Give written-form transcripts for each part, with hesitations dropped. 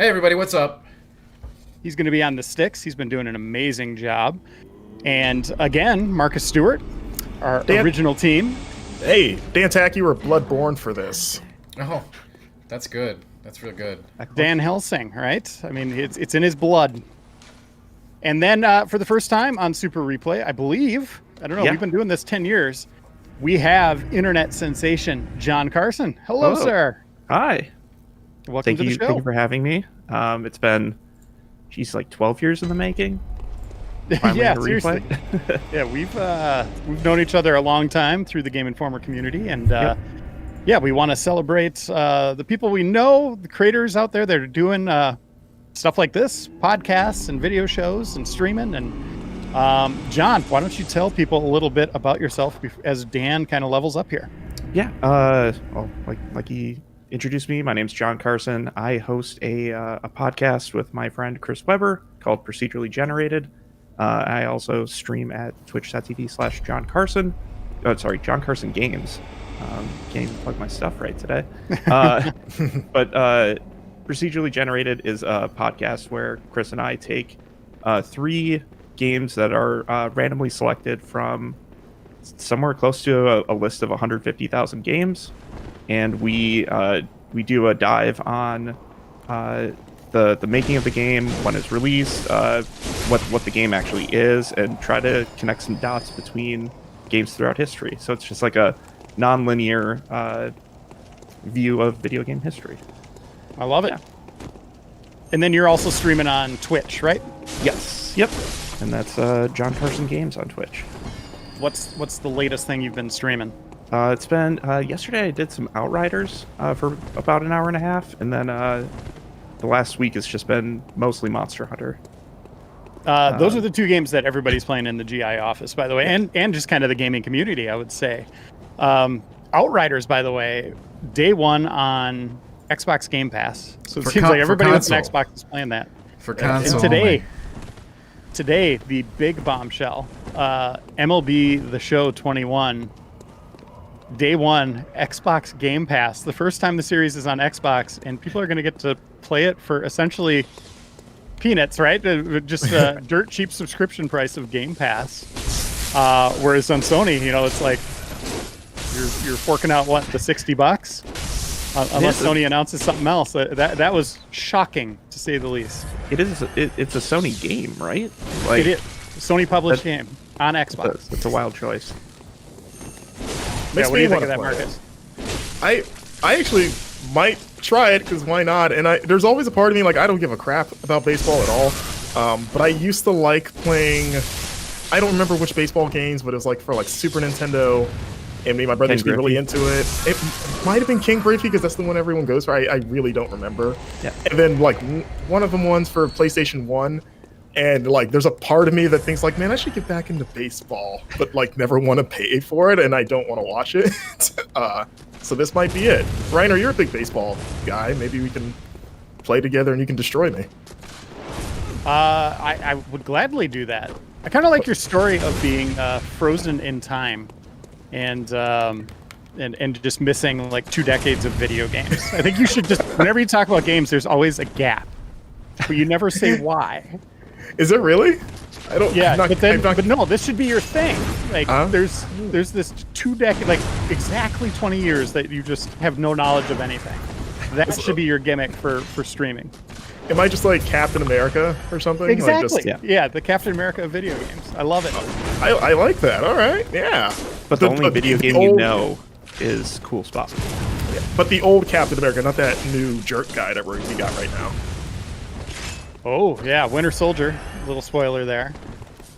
Hey everybody, what's up? He's going to be on the sticks. He's been doing an amazing job. And again, Marcus Stewart, our original team. Hey, Dan Tack, you were Bloodborne for this. Oh, that's good. That's real good. Dan Helsing, right? I mean, it's in his blood. And then for the first time on Super Replay, I believe, I don't know, we've been doing this 10 years, we have internet sensation John Carson. Hello, sir. Hi. Welcome to the show. Thank you for having me. It's been, like 12 years in the making. Yeah, seriously. Yeah, we've known each other a long time through the Game Informer community, and we want to celebrate the people we know, the creators out there that are doing stuff like this, podcasts and video shows and streaming. And John, why don't you tell people a little bit about yourself as Dan kind of levels up here? Yeah. Like he introduced me. My name's John Carson. I host a podcast with my friend Chris Weber called Procedurally Generated. I also stream at twitch.tv/John Carson. Oh, sorry, John Carson Games. Can't even plug my stuff right today. But Procedurally Generated is a podcast where Chris and I take 3 games that are randomly selected from somewhere close to a list of 150,000 games, and we do a dive on the making of the game, when it's released, what the game actually is, and try to connect some dots between games throughout history. So it's just like a non-linear view of video game history. I love it. Yeah. And then you're also streaming on Twitch, right? Yes. Yep. And that's John Carson Games on Twitch. What's the latest thing you've been streaming? It's been yesterday I did some Outriders for about an hour and a half, and then the last week has just been mostly Monster Hunter. Those are the 2 games that everybody's playing in the GI office, by the way, and just kind of the gaming community, I would say. Outriders, by the way, day 1 on Xbox Game Pass. So it seems like everybody with an Xbox is playing that. For console. And today, the big bombshell, MLB The Show 21, day 1, Xbox Game Pass. The first time the series is on Xbox, and people are going to get to play it for essentially peanuts, right? Just a dirt cheap subscription price of Game Pass. Whereas on Sony, it's like you're forking out the $60, unless Sony announces something else. That was shocking to say the least. It's a Sony game, right? It is a Sony published game on Xbox. It's a wild choice. Yeah, what do you think of that, Marcus? I actually might try it, because why not? And there's always a part of me, like, I don't give a crap about baseball at all. But I used to like playing, I don't remember which baseball games, but it was like for Super Nintendo. And me and my brother used to be really into it. It might have been King Griffey, because that's the one everyone goes for. I really don't remember. Yeah. And then one of them ones for PlayStation 1. And there's a part of me that thinks man, I should get back into baseball, but never want to pay for it, and I don't want to watch it. So this might be it. Reiner, you're a big baseball guy. Maybe we can play together and you can destroy me. I would gladly do that. I kind of like your story of being frozen in time, and just missing 2 decades of video games. I think you should just, whenever you talk about games, there's always a gap, but you never say why. Is it really? I don't. Yeah, but no, this should be your thing. There's this 2 decade, exactly 20 years that you just have no knowledge of anything. That should be your gimmick for streaming. Am I just like Captain America or something? Exactly. Yeah, the Captain America of video games. I love it. I like that. All right. Yeah. But the only video game you know is Cool Spot. Yeah, but the old Captain America, not that new jerk guy that we got right now. Oh, yeah, Winter Soldier. Little spoiler there.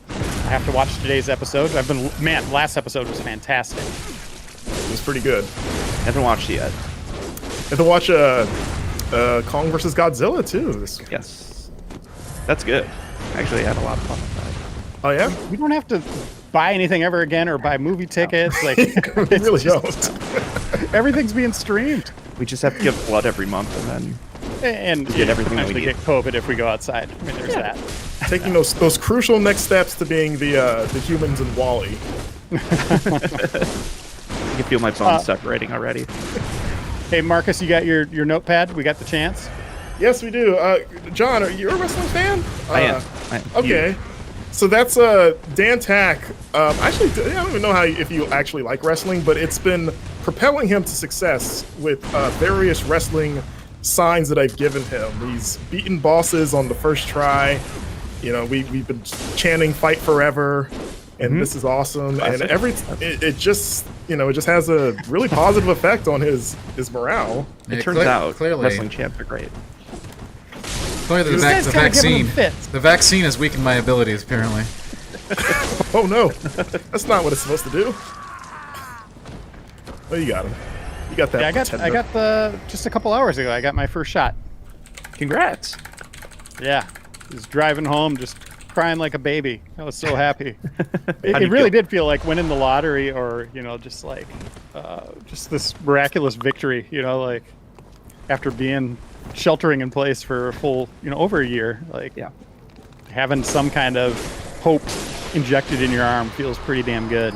I have to watch today's episode. Last episode was fantastic. It was pretty good. Haven't watched it yet. Have to watch Kong vs. Godzilla, too. Yes. That's good. Actually, I had a lot of fun with that. Oh, yeah? We don't have to buy anything ever again or buy movie tickets. We really don't. Everything's being streamed. We just have to give blood every month, and get everything that we get COVID if we go outside. I mean, there's that. Taking those crucial next steps to being the humans in WALL-E. I can feel my bones separating already. Hey, Marcus, you got your notepad? We got the chance? Yes, we do. John, are you a wrestling fan? I am. Okay. So that's Dan Tack. Actually, I don't even know if you actually like wrestling, but it's been propelling him to success with various wrestling signs that I've given him. He's beaten bosses on the first try. You know, we've been chanting "Fight Forever," and this is awesome. Classic. And it just has a really positive effect on his morale. It Yeah, turns out clearly, wrestling champs are great. clearly This guy's the kinda giving vaccine. him fits. The vaccine has weakened my abilities. Apparently. Oh no, that's not what it's supposed to do. Oh, you got him. You got that. Yeah, I pretender. got just a couple hours ago. I got my first shot. Congrats. Yeah, was driving home, just crying like a baby. I was so happy. How do It you really feel? did feel like winning the lottery, or just like just this miraculous victory. Like after being sheltering in place for a full, over a year, like Yeah. having some kind of hope injected in your arm feels pretty damn good.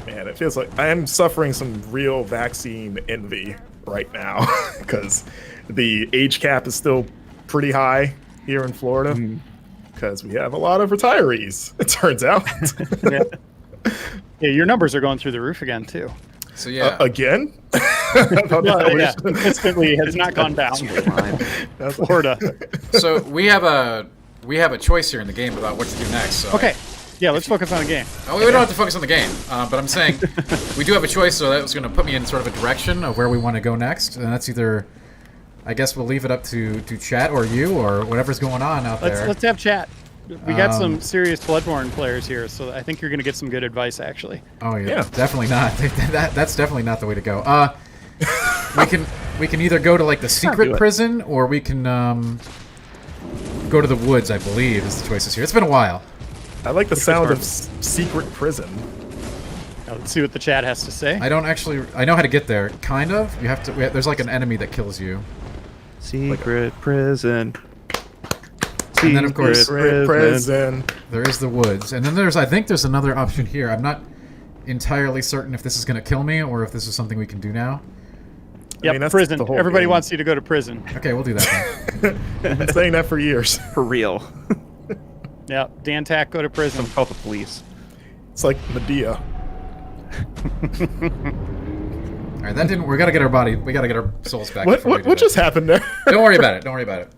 Man, it feels like I am suffering some real vaccine envy right now because the age cap is still pretty high here in Florida because we have a lot of retirees, it turns out. Yeah, your numbers are going through the roof again too. So yeah. Again? Yeah, consistently has not gone down. Florida. So we have a choice here in the game about what to do next. So Okay. Yeah, let's focus on the game. We don't have to focus on the game, but I'm saying we do have a choice, so that's going to put me in sort of a direction of where we want to go next, and that's either, I guess we'll leave it up to chat or you or whatever's going on out there. Let's have chat. We got some serious Bloodborne players here, so I think you're going to get some good advice, actually. Oh yeah, Yeah. definitely not. That's definitely not the way to go. We can either go to like the do secret it. prison, or we can go to the woods. I believe is the choices here. It's been a while. I like the sound of Department. secret prison. Now, let's see what the chat has to say. I know how to get there. Kind of. You have to. There's like an enemy that kills you. Secret prison. And then, of course, Secret prison. There is the woods, and then I think there's another option here. I'm not entirely certain if this is going to kill me or if this is something we can do now. Yep, mean, that's prison. the whole Everybody game. wants you to go to prison. Okay, we'll do that then. I've been saying that for years. For real. Yep, Dan Tack, go to prison. Call the police. It's like Medea. All right, that didn't. We gotta get our body. We gotta get our souls back. What before we what, do what that. just happened there? Don't worry about it. Don't worry about it.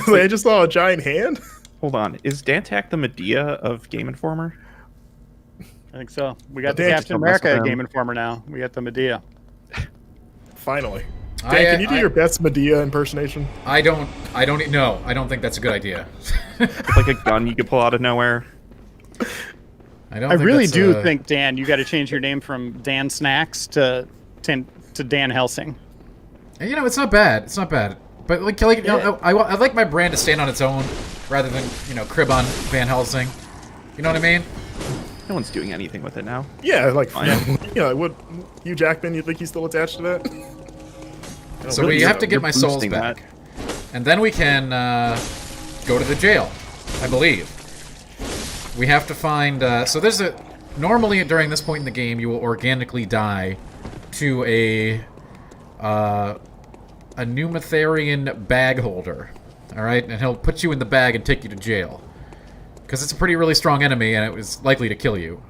I just saw a giant hand. Hold on. Is Dantak the Medea of Game Informer? I think so. We got Dan, the just Captain don't mess with America him. Game Informer now. We got the Medea. Finally. Dan, I- can you do I- your best Medea impersonation? I don't think that's a good idea. With like a gun you could pull out of nowhere. I think really that's, do think, Dan, you got to change your name from Dan Snacks to Dan Helsing. it's not bad. It's not bad. But I like my brand to stand on its own rather than crib on Van Helsing. You know what I mean? No one's doing anything with it now. Yeah, like Fine. would Hugh Jackman? You think he's still attached to that? So we have to get You're my souls boosting back, and then we can go to the jail. I believe we have to find. So there's normally during this point in the game, you will organically die to a Pneumatherian bag holder. All right, and he'll put you in the bag and take you to jail because it's a really strong enemy and it was likely to kill you.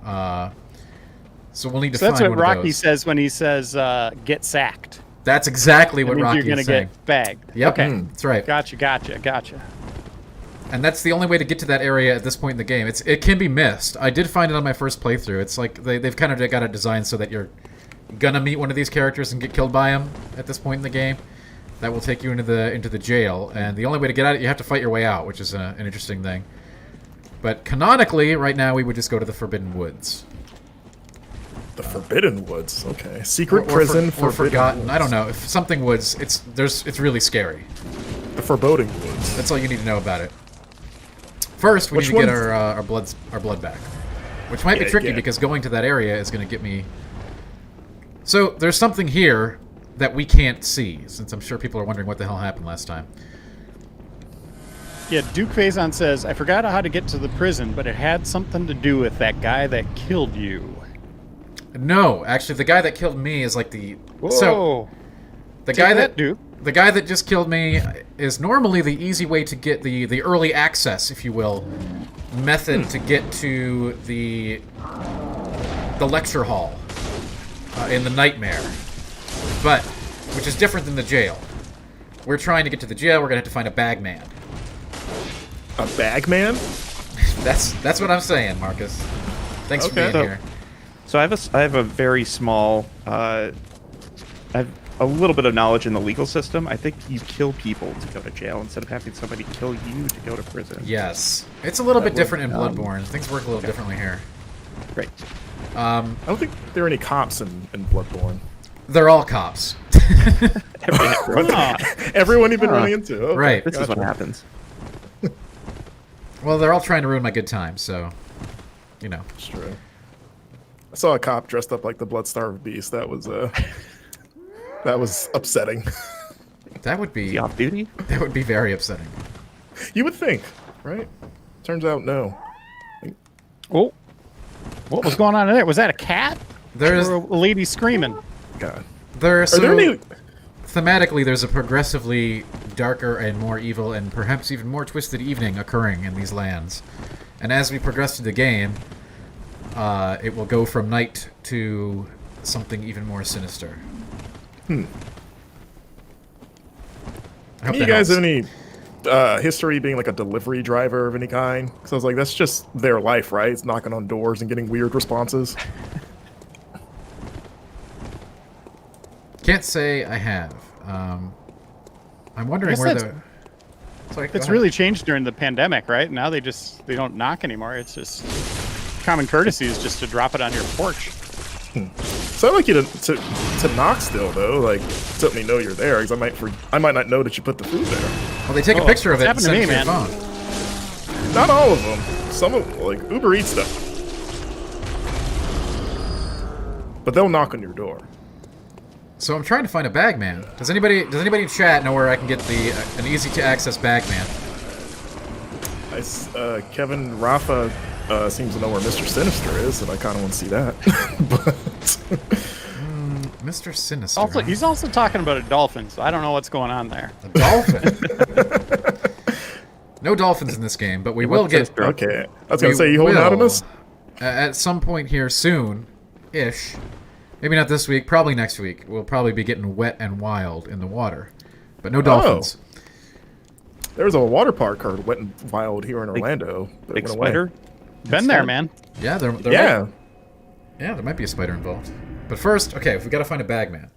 So we'll need to So find that's what one of Rocky those. says when he says "get sacked." That's exactly what That means Rocky you're gonna is saying. get bagged. Yep, Okay. that's right. Gotcha. And that's the only way to get to that area at this point in the game. It can be missed. I did find it on my first playthrough. It's like they've kind of got it designed so that you're gonna meet one of these characters and get killed by him at this point in the game. That will take you into the jail, and the only way to get out of it, you have to fight your way out, which is an interesting thing. But canonically, right now, we would just go to the Forbidden Woods. The Forbidden Woods. Okay. Secret Or prison. or Forbidden Forgotten. Woods. I don't know. If something woods, it's really scary. The Foreboding Woods. That's all you need to know about it. First, we Which need to get one's- our blood back, which might be Yeah, tricky yeah. because going to that area is going to get me. So there's something here that we can't see, since I'm sure people are wondering what the hell happened last time. Yeah, Duke Faison says, "I forgot how to get to the prison, but it had something to do with that guy that killed you." No, actually, the guy that killed me is like the Whoa. so the Take guy that, Duke. the guy that just killed me is normally the easy way to get the early access, if you will, method to get to the lecture hall in the nightmare, but which is different than the jail. We're trying to get to the jail. We're gonna have to find a bagman. A bagman? That's what I'm saying, Marcus. Thanks for being here. So I have a very small. I have a little bit of knowledge in the legal system. I think you kill people to go to jail instead of having somebody kill you to go to prison. Yes, it's a little bit different in Bloodborne. Things work a little differently here. Great. I don't think there are any cops in Bloodborne. They're all cops. Everyone you've been running into. Okay, right. This is what happens. Well, they're all trying to ruin my good time, so, you know. It's true. I saw a cop dressed up like the Bloodstarved Beast. That was upsetting. That would be... Is he off duty? That would be very upsetting. You would think, right? Turns out, no. Oh, what was going on in there? Was that a cat? There's Or a lady screaming? God. Are there any... Thematically, there's a progressively darker and more evil and perhaps even more twisted evening occurring in these lands. And as we progress through the game, it will go from night to something even more sinister. Any I hope of you that guys helps. have any history being like a delivery driver of any kind? Because I was like, that's just their life, right? It's knocking on doors and getting weird responses. Can't say I have. I'm wondering where the... Sorry, go It's ahead. really changed during the pandemic, right? Now they don't knock anymore. It's just common courtesy is just to drop it on your porch. So I'd like you to knock still though, like to let me know you're there, because I might not know that you put the food there. Well, they take a picture of it and it's happened send it to to your me, phone. Not all of them. Some of like Uber Eats stuff, but they'll knock on your door. So I'm trying to find a bagman. Does anybody in chat know where I can get an easy to access bagman? Kevin Rafa seems to know where Mr. Sinister is, and I kind of want to see that. But Mr. Sinister. Also, he's also talking about a dolphin, so I don't know what's going on there. A dolphin. No dolphins in this game, but we will get. okay, I was gonna say, you holding out on us? At some point here soon-ish. Maybe not this week, probably next week. We'll probably be getting wet and wild in the water. But no dolphins. There was a water park called Wet and Wild here in Orlando. But it Big went away. spider? Been there, man. Yeah, there Yeah. there might be a spider involved. But first, okay, we gotta find a bagman.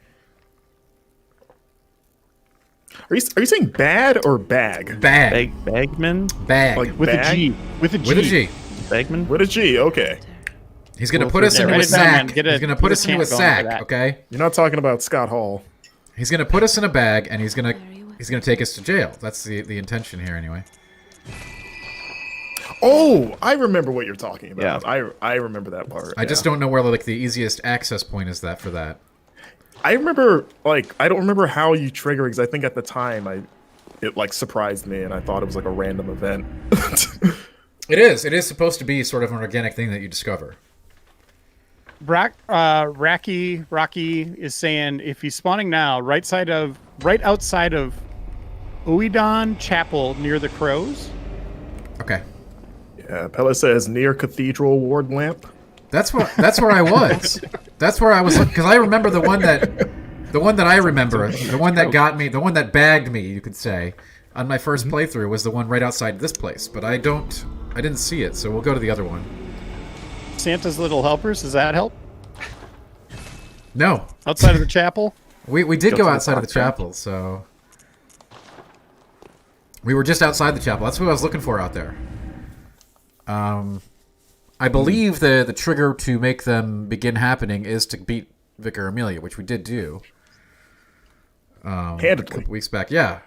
Are you saying bad or bag? Bag. Bagman? Bag. Like With bag? a G. With a G. With a G. Bagman? With a G, okay. He's gonna Well, put us yeah, into write a it down, man. sack. Get a- He's gonna get put a us into a stamp going for sack, that. okay? You're not talking about Scott Hall. He's gonna put us in a bag, and he's gonna take us to jail. That's the intention here, anyway. Oh, I remember what you're talking about. Yeah. I remember that part. I just don't know where like the easiest access point is for that. I remember, like, I don't remember how you trigger, because I think at the time it like surprised me, and I thought it was like a random event. It is. It is supposed to be sort of an organic thing that you discover. Rocky is saying if he's spawning now, right outside of Uidon Chapel near the Crows. Okay. Yeah, Pella says near Cathedral Ward Lamp. That's where I was. That's where I was, because I remember the one that I remember, the one that got me, the one that bagged me, you could say, on my first playthrough was the one right outside this place. But I didn't see it, so we'll go to the other one. Santa's Little Helpers, does that help? No, Outside of the chapel? we did Go go to the outside of the park, chapel, so we were just outside the chapel. That's what I was looking for out there. I believe the trigger to make them begin happening is to beat Vicar Amelia, which we did do. A Handedly. couple weeks back. Yeah.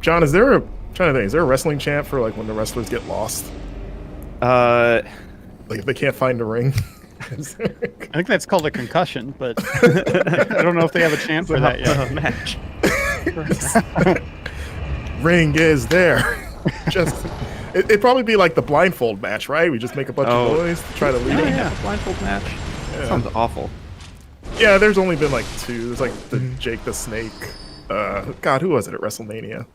John, is there a wrestling chant for like when the wrestlers get lost? Like if they can't find a ring? I think that's called a concussion, but I don't know if they have a chant for that yet. Match. Ring is there. Just it'd probably be like the blindfold match, right? We just make a bunch of noise to try to lead them. yeah. Blindfold match. Sounds awful. Yeah, there's only been like 2. There's like the Jake the Snake. God, who was it at WrestleMania?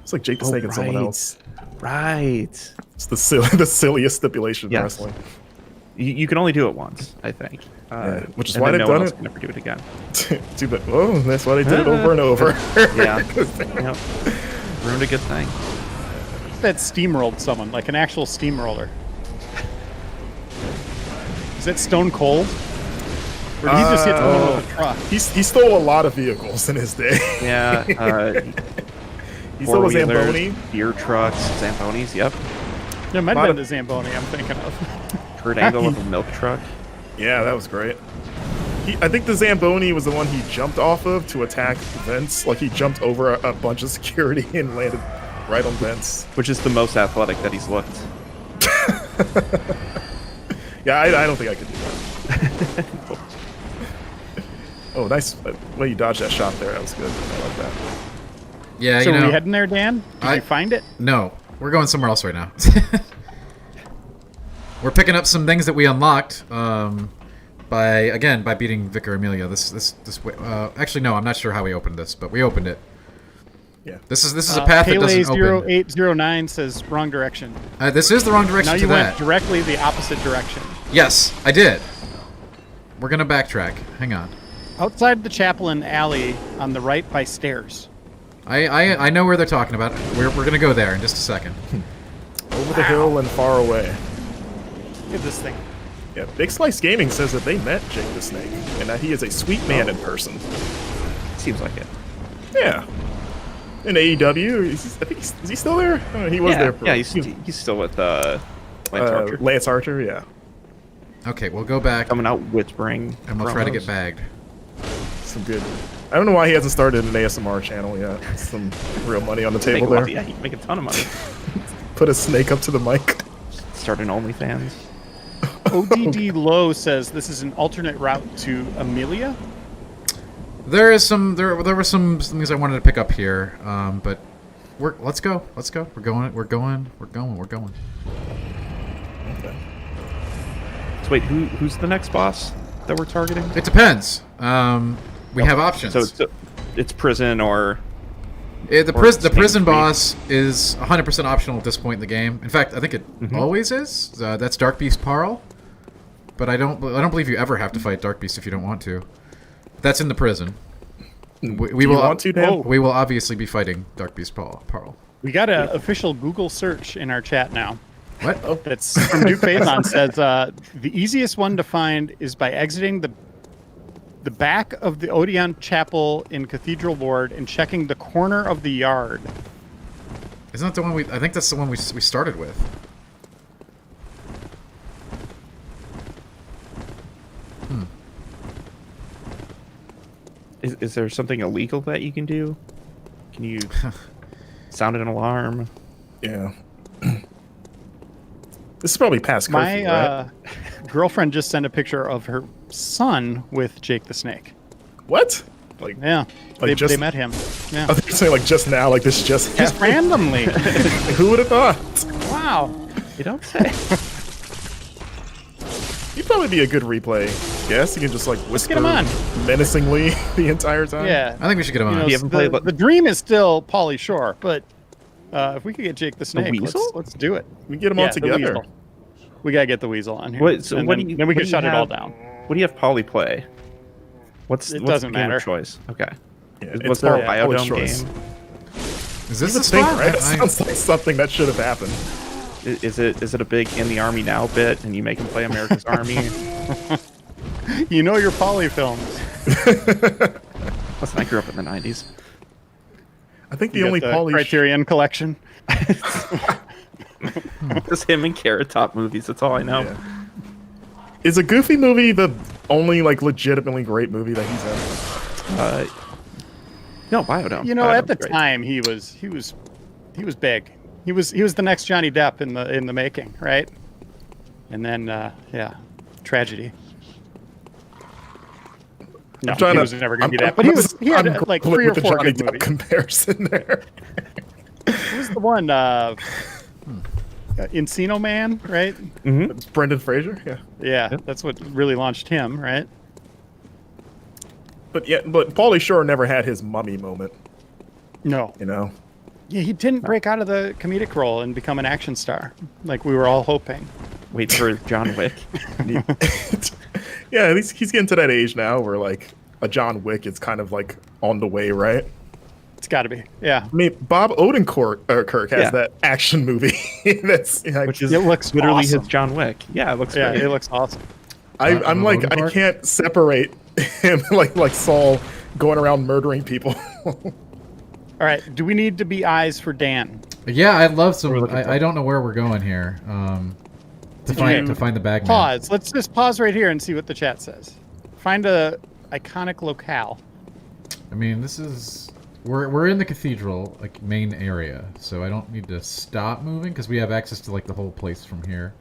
It's like Jake the Snake and someone else. Right. It's the silliest stipulation in wrestling. You can only do it once, I think. Which is and why then they've no one done else it. can never do it again. Too bad. Oh, that's why they did it over and over. Yeah. Yep. Ruined a good thing. That steamrolled someone, like an actual steamroller. Is that Stone Cold? Or did he just hit someone with a truck? He stole a lot of vehicles in his day. Yeah. He stole a Zamboni. Beer trucks, Zambonis, yep. There might have been the Zamboni I'm thinking of. Kurt Angle with a milk truck. Yeah, that was great. I think the Zamboni was the one he jumped off of to attack Vince. Like, he jumped over a bunch of security and landed right on Vince. Which is the most athletic that he's looked. Yeah, I don't think I could do that. Oh, nice. Well, you dodged that shot there. That was good. I like that. Yeah, So you are know. we heading there, Dan? Did you find it? No, we're going somewhere else right now. We're picking up some things that we unlocked by beating Vicar Amelia. This way. Actually, no, I'm not sure how we opened this, but we opened it. Yeah. This is a path that doesn't open. 0809 says wrong direction. This is the wrong direction Now to you that. went directly the opposite direction. Yes, I did. We're gonna backtrack. Hang on. Outside the Chaplain Alley on the right by stairs. I know where they're talking about. We're gonna go there in just a second. Over the hill and far away. Look at this thing. Yeah, Big Slice Gaming says that they met Jake the Snake and that he is a sweet man in person. Seems like it. Yeah. In AEW, is he still there? Oh, he was there. For, yeah, he's still with Lance Archer. Lance Archer, yeah. Okay, we'll go back Coming out whispering. and we'll try to get bagged. Some good. I don't know why he hasn't started an ASMR channel yet. Some real money on the table there. Yeah, he can make a ton of money. Put a snake up to the mic. Start an OnlyFans. ODD Low says this is an alternate route to Amelia. There were some things I wanted to pick up here, but let's go. We're going. Okay. So wait, who's the next boss that we're targeting? It depends. We have options. So it's prison or the prison boss is 100% optional at this point in the game. In fact, I think it always is. That's Darkbeast Paarl, but I don't believe you ever have to fight Darkbeast if you don't want to. That's in the prison. We will want to, Dan? We will obviously be fighting Darkbeast Paarl. We got an official Google search in our chat now. What? Oh, that's from Duke Faison says the easiest one to find is by exiting the back of the Odeon Chapel in Cathedral Ward and checking the corner of the yard. Isn't that the one I think that's the one we started with. Is there something illegal that you can do? Can you sound an alarm? Yeah. This is probably past curfew, My right? girlfriend just sent a picture of her son with Jake the Snake. What? Like, Yeah, Like they met him. Yeah, I think you're saying like just now, like this just just randomly. Who would have thought? Wow. You don't say. He'd probably be a good replay guest. You can just like whisper get him on. menacingly the entire time. Yeah. I think we should get him on. You know, You haven't played, the dream is still Pauly Shore, but if we could get Jake the Snake, Weasel? let's do it. We get them all the together. Weasel. We gotta get the Weasel on here. Wait, so and what then, do you- then we what can do you shut it all have- down. What do you have Polly play? What's doesn't the game matter. of choice? Okay. Yeah, Was it's there a Paul's Biodome choice. game? Is You this would the think, spot? right? That sounds like something that should have happened. Is it a big in the army now bit, and you make him play America's Army? You know your Pauly films. Listen, I grew up in the '90s. I think the You only got Pauly Criterion collection. Just him and Carrot Top movies. That's all I know. Yeah. Is a Goofy movie the only like legitimately great movie that he's in? No, Biodome. You know, at Biodome's the great. time he was big. He was the next Johnny Depp in the making, right? And then tragedy. No, I'm trying he to- was never going to I'm- be that. But he had I'm like going 3 or with the 4 Johnny good Depp movies. comparison there. Who's the one? Encino Man, right? It's Brendan Fraser. Yeah. Yeah, that's what really launched him, right? But Pauly Shore never had his mummy moment. No. You know. Yeah, he didn't break out of the comedic role and become an action star like we were all hoping. Wait for John Wick. Yeah, he's getting to that age now where like a John Wick is kind of like on the way, right? It's got to be. Yeah. I mean, Bob Odenkirk has that action movie that's Which is it looks literally awesome. his John Wick. Yeah, it looks great. It looks awesome. I'm like Odenkirk? I can't separate him like Saul going around murdering people. All right. Do we need to be eyes for Dan? Yeah, I'd love some. looking for? I don't know where we're going here. To find the bagman. Pause. Let's just pause right here and see what the chat says. Find a iconic locale. I mean, this is we're in the cathedral like main area, so I don't need to stop moving because we have access to like the whole place from here.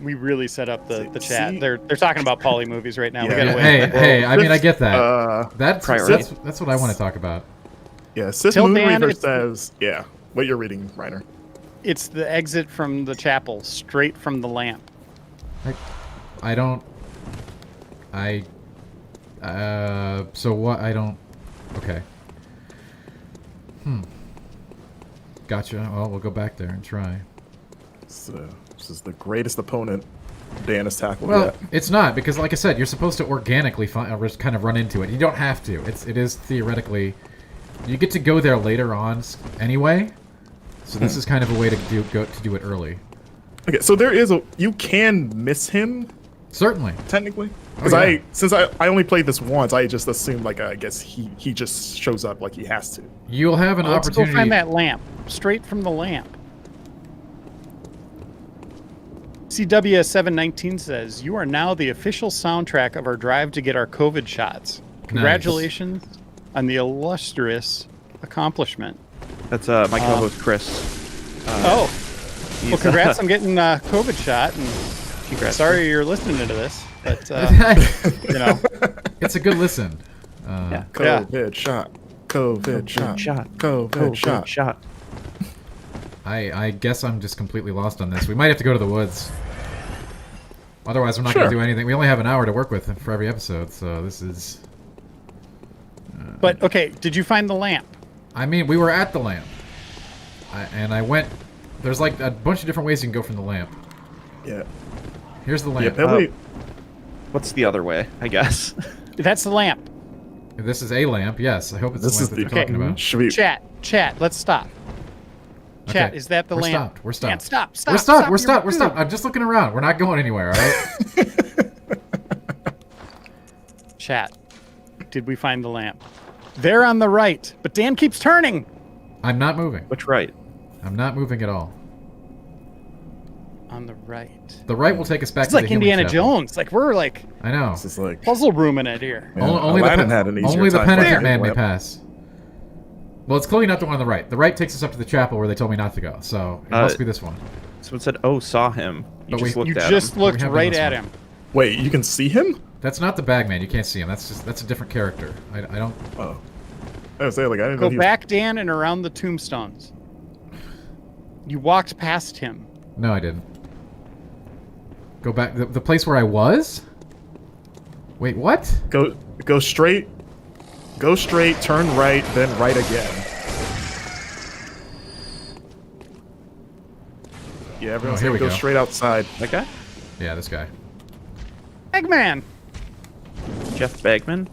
We really set up the chat. See? They're talking about poly movies right now. We Yeah. gotta wait. Hey, I mean, I get that. That's priority. that's what I want to talk about. Yeah, Sis Till Moon Dan, Reaver it's- says, yeah, what you're reading, Reiner. It's the exit from the chapel, straight from the lamp. I don't. So what? I don't. Okay. Gotcha. Well, we'll go back there and try. This is the greatest opponent Dan has tackled Well, yet. it's not because, like I said, you're supposed to organically kind of run into it. You don't have to. It is theoretically. You get to go there later on anyway. So this is kind of a way to do it early. Okay, so you can miss him Certainly. technically. Because yeah. since I only played this once, I just assumed like I guess he just shows up like he has to. You'll have an Let's opportunity. go find that lamp. Straight from the lamp. CW719 says, "You are now the official soundtrack of our drive to get our COVID shots. Congratulations on the illustrious accomplishment." That's my co-host Chris. Well, He's, congrats on getting a COVID shot. And Congrats. sorry you're listening to this, but you know, It's a good listen. Yeah. COVID shot. COVID shot. COVID shot. Shot. I guess I'm just completely lost on this. We might have to go to the woods. Otherwise, we're not going to Sure. do anything. We only have an hour to work with for every episode, so this is... but okay. Did you find the lamp? I mean, we were at the lamp. And I went... There's like a bunch of different ways you can go from the lamp. Yeah. Here's the Yeah, lamp. Billy. What's the other way? I guess. That's the lamp. This is a lamp, yes. I hope it's This the is lamp that the- you're talking Okay. about. Should we? Chat. Let's stop. Chat, Okay, is that the we're lamp? Stopped. We're stopped. Dan, stop. We're stopped. We're You're stopped. We're rude. stopped. I'm just looking around. We're not going anywhere, all right? Chat. Did we find the lamp? They're on the right, but Dan keeps turning. I'm not moving. Which right? I'm not moving at all. On the right. The right will take us back It's to like the healing Indiana chapel. Jones. Like we're like I know. This is like. puzzle rooming it here. Yeah, Only Aladdin the, had an easier only the time penitent finding man the may lamp. pass. Well, it's clearly not the one on the right. The right takes us up to the chapel where they told me not to go, so it must be this one. Someone said, "Oh, saw him." You But just we- looked You at just him. looked We have right this at one. him. Wait, you can see him? That's not the bagman. You can't see him. That's a different character. I don't. Oh. I was saying like I didn't know Go he was. back, Dan, and around the tombstones. You walked past him. No, I didn't. Go back. The place where I was. Wait, what? Go straight. Go straight. Turn right. Then right again. Yeah, everyone's here saying we go go. straight outside. That guy, Yeah, this guy. Eggman. Jeff Bagman.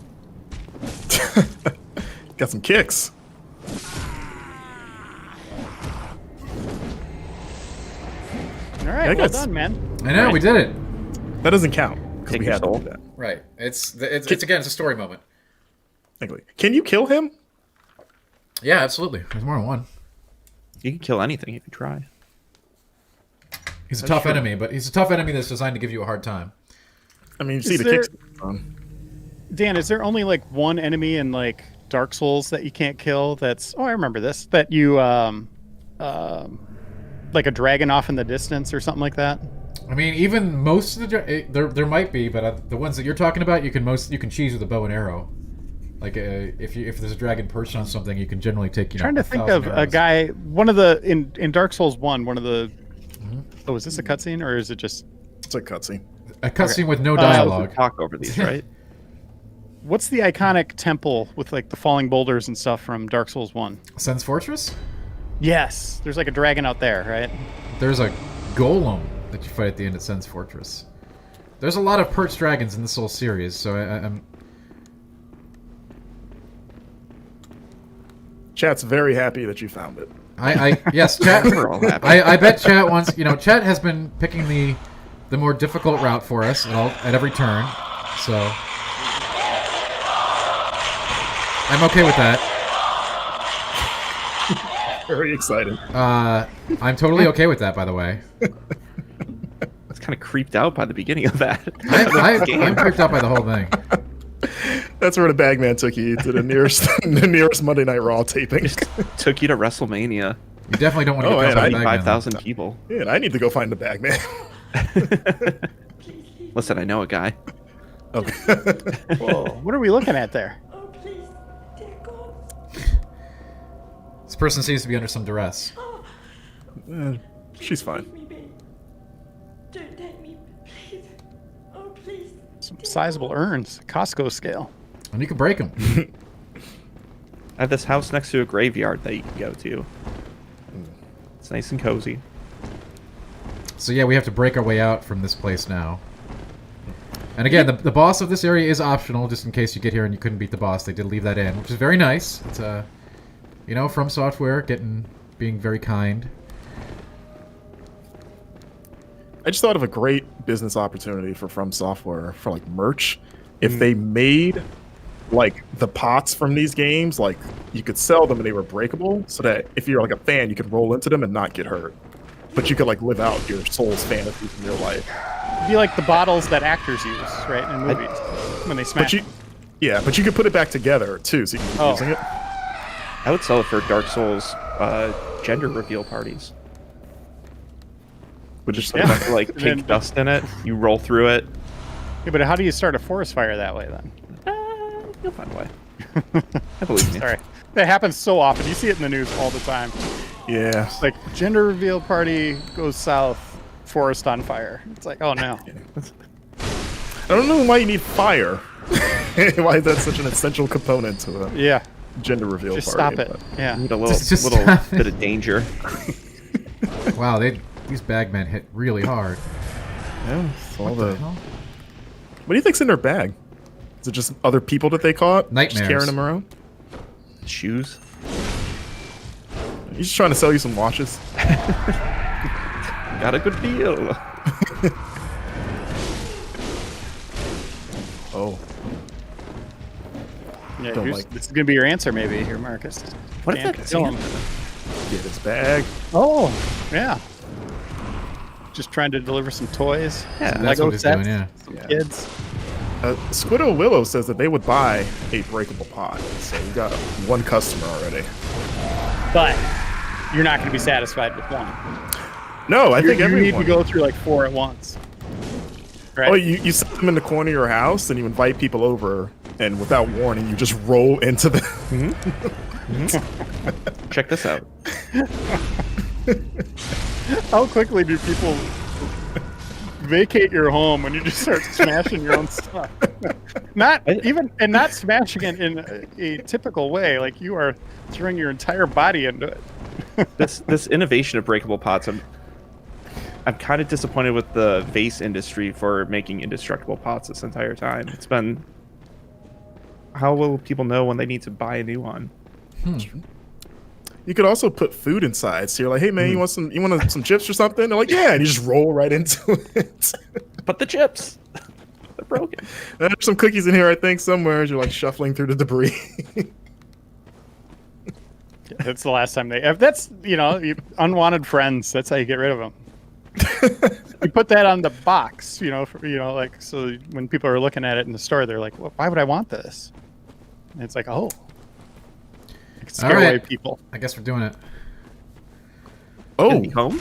Got some kicks. All right, I well guess- done, man. I know Right. we did it. That doesn't count because Take we your had to soul. do that. Right. It's again. It's a story moment. Technically. Can you kill him? Yeah, absolutely. There's more than one. You can kill anything if you try. He's a That's tough true. enemy, but he's a tough enemy that's designed to give you a hard time. I mean, you see Is the there- kicks. Dan, is there only like one enemy in like Dark Souls that you can't kill? That's I remember this. That you like a dragon off in the distance or something like that. I mean, even most of the there might be, but the ones that you're talking about, you can cheese with a bow and arrow. Like if there's a dragon perched on something, you can generally take. Trying to think of a guy. One of the in Dark Souls 1, one of the. Oh, is this a cutscene or is it just? It's a cutscene. A cutscene with no Supposed to dialogue. Talk over these, right? What's the iconic temple with like the falling boulders and stuff from Dark Souls 1? Sen's Fortress? Yes, there's like a dragon out there, right? There's a golem that you fight at the end of Sen's Fortress. There's a lot of perched dragons in this whole series, so I'm... Chat's very happy that you found it. Yes, chat. We're all happy. I bet chat wants. Chat has been picking the more difficult route for us at every turn, so I'm okay with that. Very excited. I'm totally okay with that, by the way. I was kind of creeped out by the beginning of that. I'm creeped out by the whole thing. That's where the Bagman took you to the nearest Monday Night Raw taping. Took you to WrestleMania. You definitely don't want to Oh, get man, killed by the Bagman, 5,000 people. Yeah, I need to go find the Bagman. Listen, I know a guy. Okay. Whoa, what are we looking at there? Oh, please, take off. This person seems to be under some duress. She's fine. Leave me be. Don't take me, please. Oh, please. Some sizable urns, Costco scale. And you can break them. I have this house next to a graveyard that you can go to. It's nice and cozy. So yeah, we have to break our way out from this place now. And again, the boss of this area is optional, just in case you get here and you couldn't beat the boss. They did leave that in, which is very nice. It's From Software being very kind. I just thought of a great business opportunity for From Software for like merch. If they made like the pots from these games, like you could sell them and they were breakable, so that if you're like a fan, you could roll into them and not get hurt. But you could like live out your Souls fantasies in your life. It'd be like the bottles that actors use, right, in movies when they smash. But you could put it back together too, so you can keep using it. I would sell it for Dark Souls gender reveal parties. But just Yeah. Like And then- cake dust in it. You roll through it. Yeah, but how do you start a forest fire that way then? You'll find a way. I believe me. Sorry, that happens so often. You see it in the news all the time. yeah. Like gender reveal party goes south, forest on fire. It's like, oh no. I don't know why you need fire. Why is that such an essential component to a Yeah, gender reveal just party? stop it. but- Yeah. You need a little, Just little stop bit it. of danger. Wow, these bagmen hit really hard. Yeah, it's all What the the. hell? What do you think's in their bag? Is it just other people that they caught? Just Nightmares. carrying them around? Shoes. He's just trying to sell you some watches. Got a good deal. Oh, Yeah, Don't like- this is gonna be your answer, maybe here, Marcus. What if Can't that's kill him. get his bag. Oh, yeah. Just trying to deliver some toys. Yeah, some That's Lego what he's sets, doing, yeah. some Yeah. kids. Squiddo Willow says that they would buy a breakable pot. So we got one customer already. But you're not going to be satisfied with one. No, I think you everyone. need to go through like 4 at once. Right? Oh, you set them in the corner of your house and you invite people over, and without warning, you just roll into the. Check this out. How quickly do people vacate your home when you just start smashing your own stuff? Not smashing it in a typical way. Like you are throwing your entire body into it. This innovation of breakable pots, I'm kind of disappointed with the vase industry for making indestructible pots this entire time. It's been, how will people know when they need to buy a new one? You could also put food inside. So you're like, hey man, you want some chips or something? They're like, yeah, and you just roll right into it. But the chips, they're broken. There's some cookies in here, I think, somewhere. As you're like shuffling through the debris. That's the last time that's, unwanted friends. That's how you get rid of them. You put that on the box, like, so when people are looking at it in the store, they're like, well, why would I want this? And it's like, oh, it can scare All right. away people. I guess we're doing it. Oh, Can he home?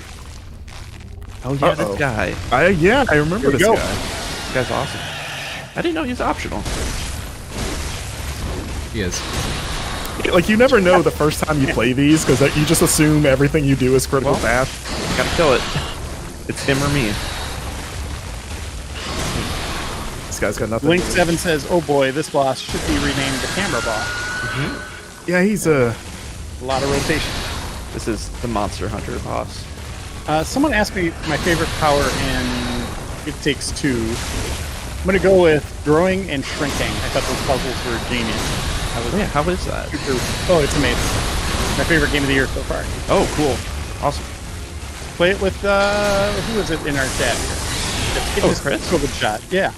Oh yeah, Uh-oh. this guy. I remember Here we this go. guy. This guy's awesome. I didn't know he was optional. He is. Like you never know the first time you play these because you just assume everything you do is critical Well, path. Gotta kill it. It's him or me. This guy's got nothing. Link7 says, "Oh boy, this boss should be renamed the camera boss." Yeah, he's a. A lot of rotation. This is the Monster Hunter boss. Someone asked me my favorite power in It Takes Two. I'm gonna go with growing and shrinking. I thought those puzzles were genius. Yeah, how is that? Oh, it's amazing. My favorite game of the year so far. Oh, cool. Awesome. Play it with who was it in our chat here? Oh, Chris? COVID shot. Yeah.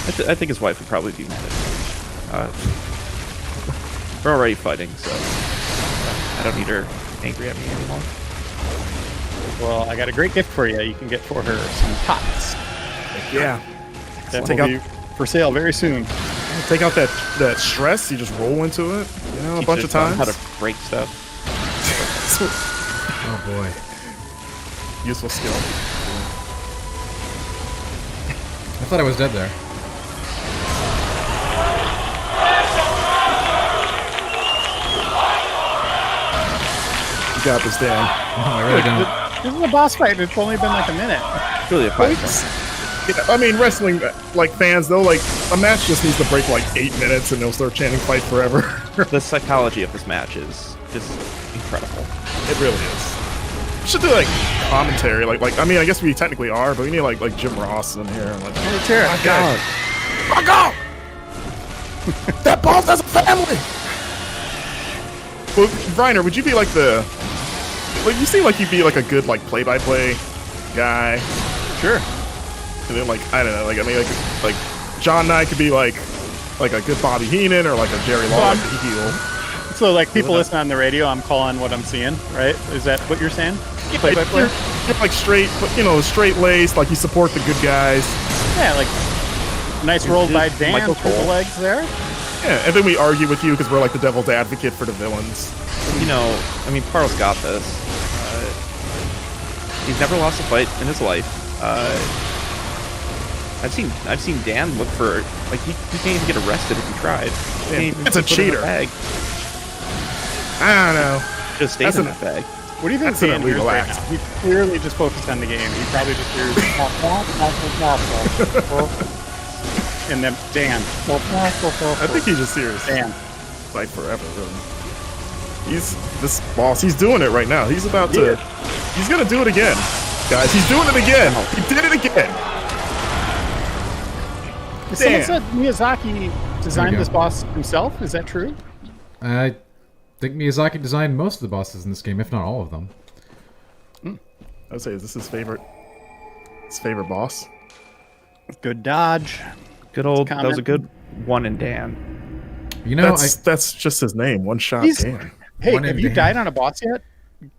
I think his wife would probably be mad at me. We're already fighting, so I don't need her angry at me anymore. Well, I got a great gift for you. You can get for her some pots. Yeah. That Take will out- be for sale very soon. Take out that stress. You just roll into it. You know, a Teach bunch her of times. how to break stuff. Oh boy. Useful skill. I thought I was dead there. You got this, Dan. No, I really don't. This is a boss fight. It's only been like a minute. It's really a fight. Yeah, I mean, wrestling like fans, though, like a match just needs to break like 8 minutes, and they'll start chanting "Fight forever." The psychology of this match is just incredible. It really is. We should do like commentary, like I mean, I guess we technically are, but we need like Jim Ross in here. Like, Let's hear it. my God, fuck off! That boss has a family. Well, Reiner, would you be like the? Like, you seem like you'd be like a good like play-by-play guy. Sure. And then, like, I don't know, like, I mean, like John and I could be like a good Bobby Heenan or like a Jerry Lawler heel. So, like, people listen on the radio, I'm calling what I'm seeing, right? Is that what you're saying? Play by play? You're like straight, you know, straight-laced, like you support the good guys. Yeah, like, nice roll by Dan Michael through the Cole. legs there. Yeah, and then we argue with you because we're like the devil's advocate for the villains. You know, I mean, Paarl's got this. He's never lost a fight in his life. I've seen Dan look for, like, he can't even get arrested if he tried. He can't even That's a put it in cheater. bag. I don't know. Just stays That's in an- that bag. What do you think That's an Dan hears illegal right act. now? He's clearly just focused on the game. He probably just hears... and then Dan. I think he just hears Dan. fight forever, really. He's this boss. He's doing it right now. He's about to. He's gonna do it again, guys. He's doing it again. He did it again. Someone Dan. said Miyazaki designed go. this boss himself. Is that true? I think Miyazaki designed most of the bosses in this game, if not all of them. I would say, is this his favorite? His favorite boss? Good dodge. Good old, that comment. was a good one in Dan. You know, That's just his name. One shot. He's- Dan. Hey, One have in you Dan. died on a boss yet?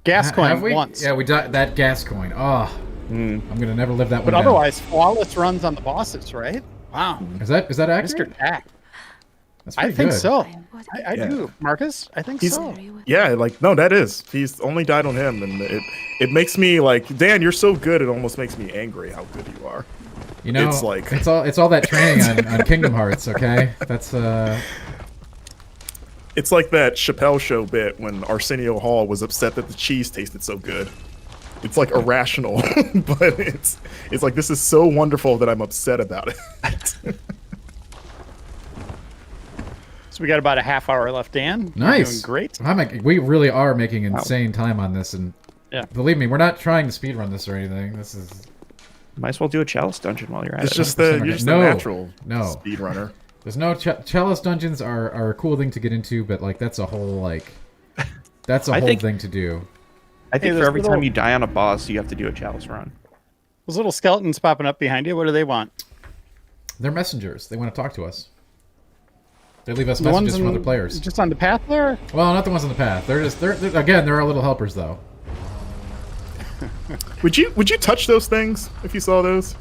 Gas have coin we? once. Yeah, we died. That gas coin. Oh, I'm gonna never live that one But down. otherwise, flawless runs on the bosses, right? Wow. Is that accurate? Mr. Tack. That's I pretty think good. so. I Yeah. do. Marcus, I think He's- so. Yeah, like no, that is. He's only died on him, and it makes me like Dan. You're so good. It almost makes me angry how good you are. You know, It's like- it's all that training on Kingdom Hearts. Okay, that's It's like that Chappelle Show bit when Arsenio Hall was upset that the cheese tasted so good. It's like irrational, but it's like this is so wonderful that I'm upset about it. So we got about a half hour left, Dan. You're nice. doing great. We really are making insane time on this, and Yeah. believe me, we're not trying to speedrun this or anything. This is Might as well do a chalice dungeon while you're at It's it. just 100% you're just no, a natural no. speedrunner. There's no chalice dungeons are a cool thing to get into, but like that's a whole that's a I whole think- thing to do. I think Hey, for those every little- time you die on a boss, you have to do a chalice run. Those little skeletons popping up behind you, what do they want? They're messengers. They want to talk to us. They leave us The ones messages from in- other players. Just on the path there? Well, not the ones on the path. They're again, they're our little helpers though. Would you touch those things if you saw those?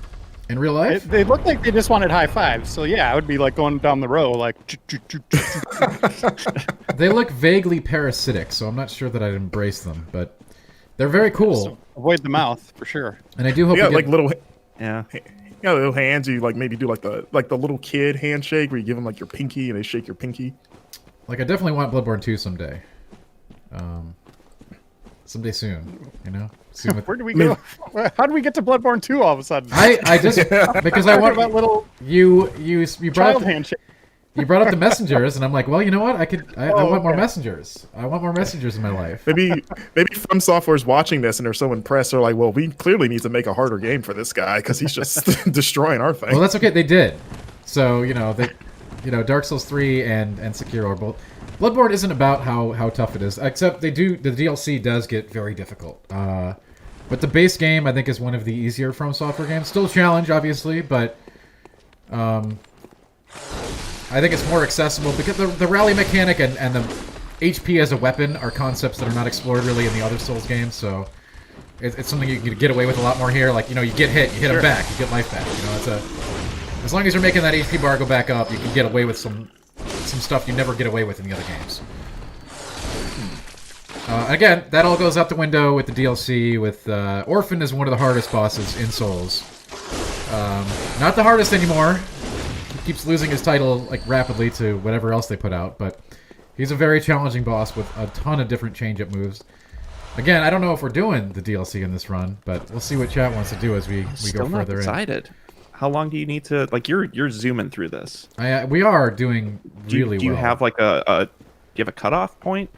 In real life, They look like they just wanted high fives. So yeah, I would be like going down the row, like. they look vaguely parasitic, so I'm not sure that I'd embrace them, but they're very cool. So avoid the mouth for sure. And I do hope You got we like get, little, Yeah. you got little hands. You like maybe do like the little kid handshake where you give them like your pinky and they shake your pinky. like I definitely want Bloodborne 2 someday. Someday soon, you know. Soon with... Where do we go? How do we get to Bloodborne 2 all of a sudden? I just because I want about little you brought child up, handshake. you brought up the messengers, and I'm like, well, you know what? I want more okay. messengers. I want more messengers in my life. Maybe From Software's watching this and they're so impressed. They're like, well, we clearly need to make a harder game for this guy because he's just destroying our thing. Well, that's okay. They did. So Dark Souls 3 and Sekiro are both. Bloodborne isn't about how tough it is, except the DLC does get very difficult. But the base game, I think, is one of the easier From Software games. Still a challenge, obviously, but I think it's more accessible because the rally mechanic and the HP as a weapon are concepts that are not explored really in the other Souls games. So it's something you can get away with a lot more here. Like, you get hit, you hit them back, you get life back. As long as you're making that HP bar go back up, you can get away with some stuff you never get away with in the other games. Again, that all goes out the window with the DLC. With Orphan is one of the hardest bosses in Souls. Not the hardest anymore. He keeps losing his title like rapidly to whatever else they put out, but he's a very challenging boss with a ton of different change-up moves. Again, I don't know if we're doing the DLC in this run, but we'll see what chat wants to do as we Still go not further in. decided. How long do you need to you're zooming through this? We are doing really well. Do you have like do you have a cutoff point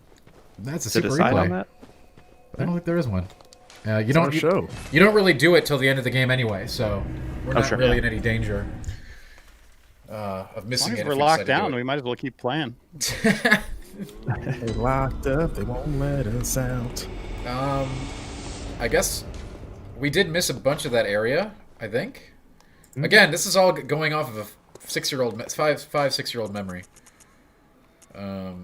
That's a to super decide replay. on that? I don't think there is one. You It's don't our show. You don't really do it till the end of the game anyway, so we're not sure. really in any danger of As missing long as it. we're if we locked decide to do down, it. we might as well keep playing. They locked up. They won't let us out. I guess we did miss a bunch of that area. I think. Again, this is all going off of a 6-year-old, 6-year-old memory. But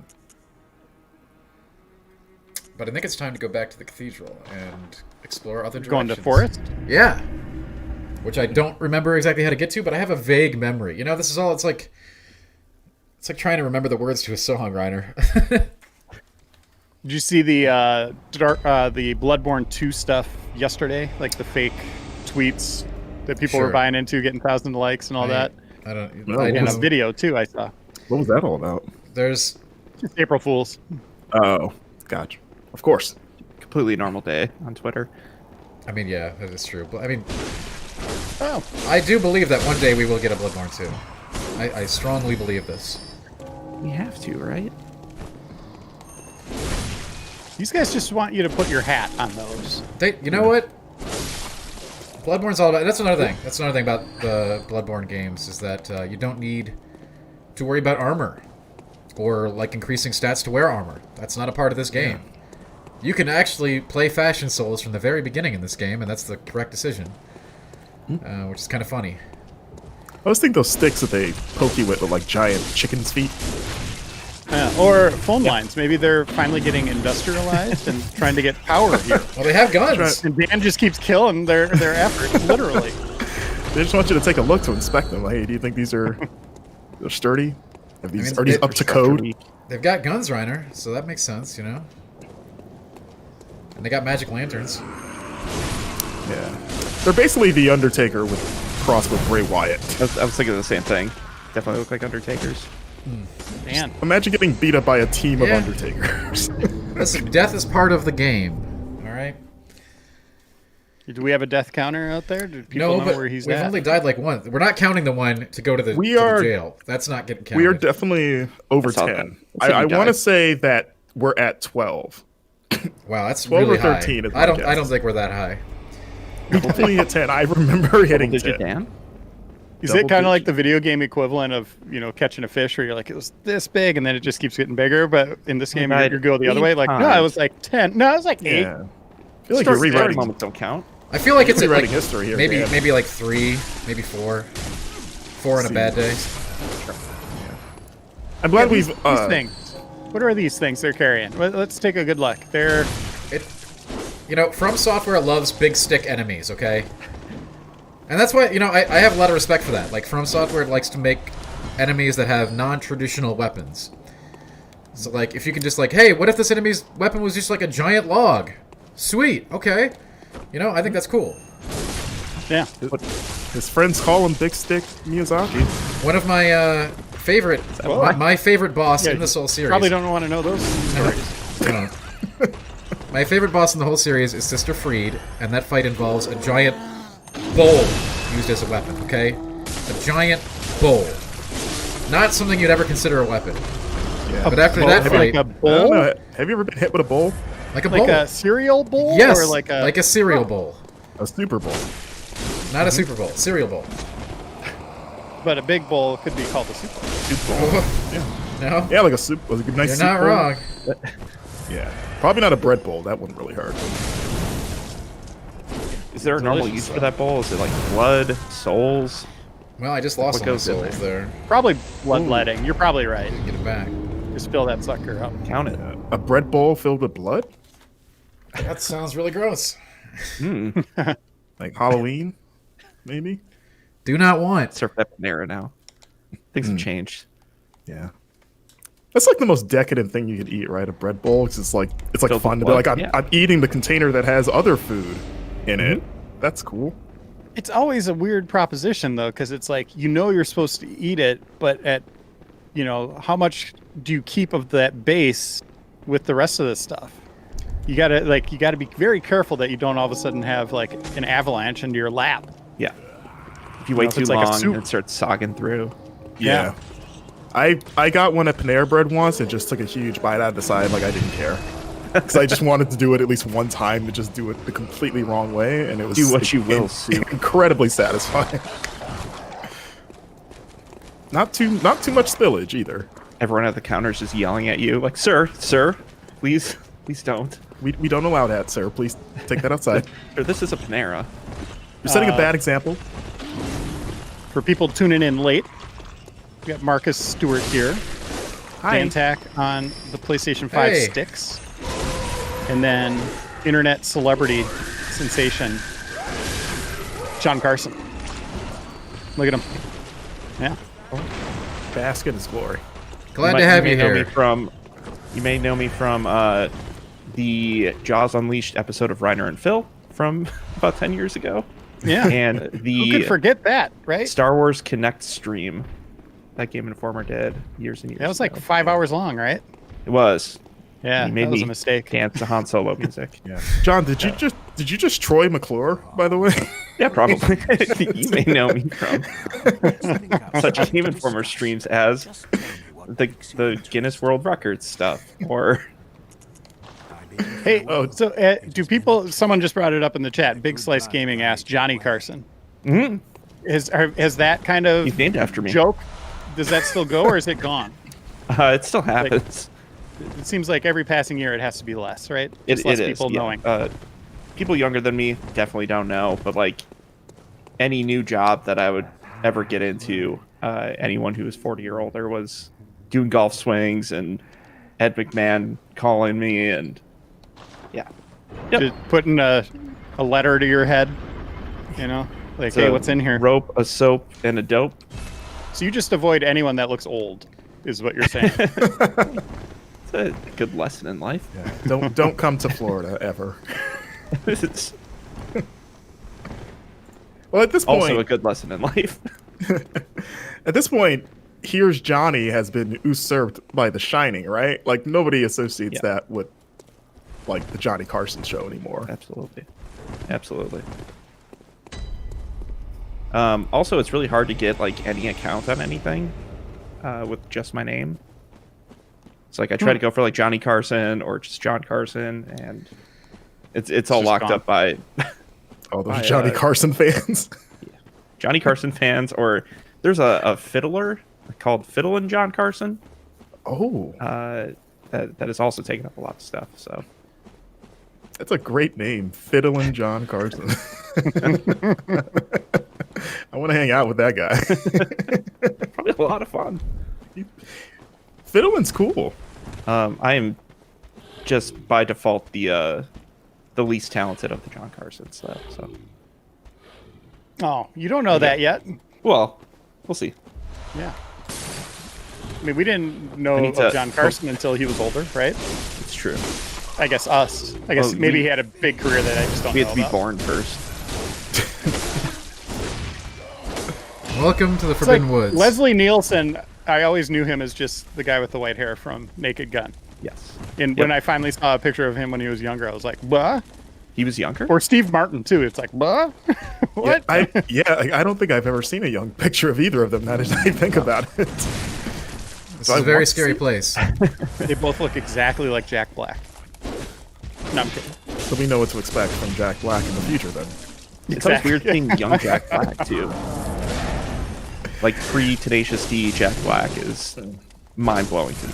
I think it's time to go back to the cathedral and explore other directions. Going to forest? Yeah. Which I don't remember exactly how to get to, but I have a vague memory. This is all. It's like trying to remember the words to a song, Reiner. Did you see the Bloodborne 2 stuff yesterday? Like the fake tweets that people Sure. were buying into, getting thousands of likes and all that. I don't. No, I what And was a know. video too, I saw. What was that all about? There's. Just April Fools. Oh, gotcha. Of course. Completely normal day on Twitter. I mean, yeah, that is true. But I mean, Oh, I do believe that one day we will get a Bloodborne 2. I strongly believe this. We have to, right? these guys just want you to put your hat on those. You know what? Bloodborne's all about. That's another thing. That's another thing about the Bloodborne games is that you don't need to worry about armor or like increasing stats to wear armor. That's not a part of this game. You can actually play Fashion Souls from the very beginning in this game, and that's the correct decision, which is kind of funny. I always think those sticks that they poke you with are like giant chicken's feet. Or phone lines. Maybe they're finally getting industrialized and trying to get power here. Well, they have guns. And Dan just keeps killing their efforts, literally. They just want you to take a look to inspect them. Like, hey, do you think they're sturdy? Are these up to code? They've got guns, Reiner, so that makes sense, you know? And they got magic lanterns. Yeah. They're basically the Undertaker crossed with Bray Wyatt. I was thinking the same thing. Definitely look like Undertakers. Man. Imagine getting beat up by a team of Undertakers. Listen, death is part of the game, alright? Do we have a death counter out there? Do people No, know but where he's we've at? only died like once. We're not counting the one to go to the, We to the are- jail. That's not getting counted. We are definitely over That's all 10. good. Let's say I you want to died. say that we're at 12. Wow, that's 12 really or 13 high. is my I don't guess. think we're that high. We definitely hit 10. I remember hitting Digit 10. Dan? Is double it kind digit. of like the video game equivalent of, catching a fish where you're like, it was this big and then it just keeps getting bigger, but in this game died you go the other way? 8 Like, no, times. it was like 10. No, it was like 8. Yeah. I feel like you're Story rewriting. moments don't count. I feel like it's Rewriting like, history here, maybe Dan. like 3, maybe 4. 4 on a See. bad day. I'm glad These we've. things. What are these things they're carrying? Let's take a good look. They're... From Software loves big stick enemies, okay? And that's why, I have a lot of respect for that. Like, From Software likes to make enemies that have non-traditional weapons. So, like, if you can just, like, hey, what if this enemy's weapon was just, like, a giant log? Sweet, okay. I think that's cool. Yeah. His friends call him Big Stick Miyazaki. One of my favorite, my favorite boss in the Soul series. Probably don't want to know those stories. My favorite boss in the whole series is Sister Freed, and that fight involves a giant bowl used as a weapon, okay? A giant bowl. Not something you'd ever consider a weapon. Yeah. But after that fight... Like a I don't bowl? know. Have you ever been hit with a bowl? Like a bowl. Like a cereal bowl? Yes, Or like a cereal bowl. A Super Bowl. Not a Super Bowl, cereal bowl. But a big bowl could be called a soup bowl. Super Bowl. Yeah. No? Yeah, like a soup. Was a good nice You're soup not bowl. wrong. Yeah. Probably not a bread bowl. That wouldn't really hurt. Is there a normal Delicious use for that bowl? Is it like blood, souls? Well, I just lost What all my goes in souls there. Probably bloodletting. You're probably right. Get it back. Just fill that sucker up. Count it. A bread bowl filled with blood? That sounds really gross. Like Halloween? Maybe? Do not want. Surf that Panera now. Things have changed. Yeah. That's like the most decadent thing you could eat, right? A bread bowl. 'Cause it's like Filled fun with to be like, blood, I'm eating the container that has other food in it. Mm-hmm. That's cool. It's always a weird proposition though, because it's like you're supposed to eat it, but at how much do you keep of that base with the rest of the stuff? You gotta be very careful that you don't all of a sudden have like an avalanche into your lap. Yeah. If you wait if too it's like a long, soup. it starts sogging through. Yeah. I got one at Panera Bread once and just took a huge bite out of the side like I didn't care. Because I just wanted to do it at least one time to just do it the completely wrong way, and it was Do what you will, soup. incredibly satisfying. Not too much spillage either. Everyone at the counters just yelling at you, like, sir, please don't. We don't allow that, sir. Please take that outside. Sir, this is a Panera. You're setting a bad example. For people tuning in late, we got Marcus Stewart here. Hi. Tack on the PlayStation 5 Hey. sticks. And then internet celebrity sensation, John Carson. Look at him. Yeah. Bask in his glory. Glad to have you may know me here. you may know me from the Jaws Unleashed episode of Reiner and Phil from about 10 years ago. Yeah. And Who could the forget that, right? Star Wars Connect stream that Game Informer did years and years That was like ago. 5 hours long, right? It was. Yeah, He made that was me a mistake. dance to Han Solo music. Yeah. John, did you just Troy McClure, by the way? Yeah, probably. You may know me from such Game Informer streams as the Guinness World Records stuff, or Hey, Oh. so do people? Someone just brought it up in the chat. Big Slice Gaming asked Johnny Carson. Has that kind of he's named after me. joke? Does that still go, or is it gone? It still happens. It seems like every passing year it has to be less, right? It Just less is. people Yeah. knowing. People younger than me definitely don't know, but like any new job that I would ever get into, anyone who was 40 or older was doing golf swings and Ed McMahon calling me, and yeah. Yep. Just putting a letter to your head, like, It's hey, a what's in here? Rope, a soap, and a dope. So you just avoid anyone that looks old, is what you're saying. It's a good lesson in life. Yeah. Don't come to Florida ever. It's Well, at this point, also a good lesson in life. at this point, Here's Johnny has been usurped by The Shining, right? Like nobody associates Yeah. that with like the Johnny Carson show anymore. Absolutely. Also, it's really hard to get like any account on anything with just my name. It's like I try to go for like Johnny Carson or just John Carson, and it's all just locked gone. up by Oh, those by, Johnny Carson fans. Johnny Carson fans, or there's a fiddler called Fiddlin' John Carson. Oh, That is also taking up a lot of stuff. So that's a great name, Fiddlin' John Carson. I want to hang out with that guy. probably a lot of fun. Fiddlin's cool. I am just by default the least talented of the John Carsons, though. So Oh, you don't know that yet. well, we'll see. Yeah. I mean, we didn't know I need to- of John Carson until he was older, right? It's true. I guess us. I guess Well, maybe we- he had a big career that I just don't We know have to be about. born first. Welcome to the It's like Forbidden Woods. Leslie Nielsen, I always knew him as just the guy with the white hair from Naked Gun. Yes. And when I finally saw a picture of him when he was younger, I was like, "Bah." He was younger? Or Steve Martin too. It's like, "Bah." What? I don't think I've ever seen a young picture of either of them. Now that I think about it. This is a very scary place. They both look exactly like Jack Black. No, I'm kidding. So we know what to expect from Jack Black in the future, then. It's always weird seeing young Jack Black, too. Like, pre-Tenacious D Jack Black is mind-blowing to me.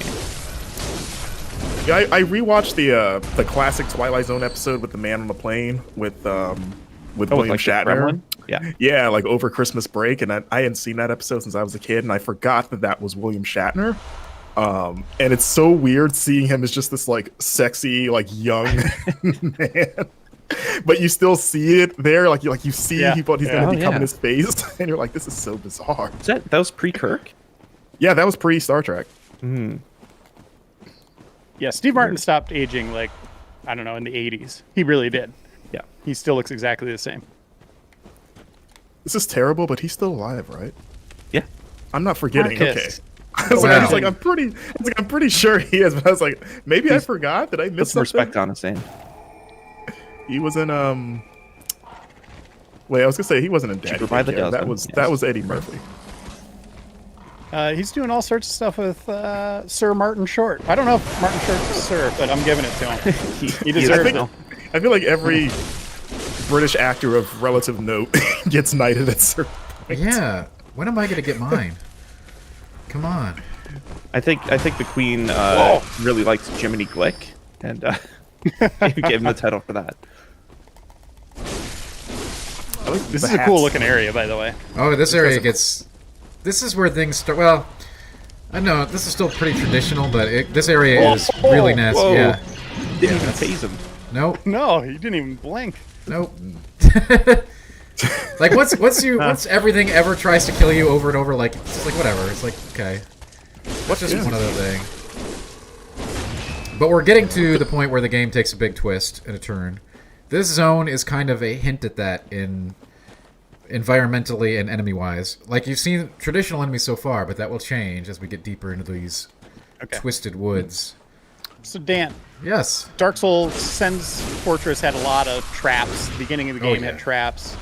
Yeah, I rewatched the classic Twilight Zone episode with the man on the plane with William like the Shatner. Gremlin? Yeah. Yeah, like over Christmas break, and I hadn't seen that episode since I was a kid, and I forgot that was William Shatner. And it's so weird seeing him as just this like sexy, like young man. But you still see it there, like you see what he's going to become in his face, and you're like, this is so bizarre. That was pre-Kirk? Yeah, that was pre-Star Trek. Yeah, Steve Martin stopped aging like, I don't know, in the 80s. He really did. Yeah. He still looks exactly the same. This is terrible, but he's still alive, right? Yeah. I'm not forgetting. Marcus. Okay. I was like, I'm pretty sure he is, but I was like, maybe I forgot. Did I miss Put some something? respect on his name. He was in Wait, I was gonna say he wasn't in Daddy Cheaper by the Daycare. dozen, That was Eddie Murphy. He's doing all sorts of stuff with Sir Martin Short. I don't know if Martin Short's Sir, but I'm giving it to him. He deserves it. I feel like every British actor of relative note gets knighted at certain points. Yeah. When am I gonna get mine? Come on. I think the Queen really likes Jiminy Glick, and gave him the title for that. This is a cool looking area, by the way. Oh, this area gets... This is where things start... Well, I know, this is still pretty traditional, but this area is really nasty. Whoa. Yeah. Didn't even phase him. Nope. No, he didn't even blink. Nope. Like, once everything ever tries to kill you over and over, like, it's just like, whatever. It's like, okay. What's just one other thing? But we're getting to the point where the game takes a big twist and a turn. This zone is kind of a hint at that in environmentally and enemy-wise. Like, you've seen traditional enemies so far, but that will change as we get deeper into these twisted woods. So, Dan. Yes. Dark Souls Sen's Fortress had a lot of traps. The beginning of the game had traps.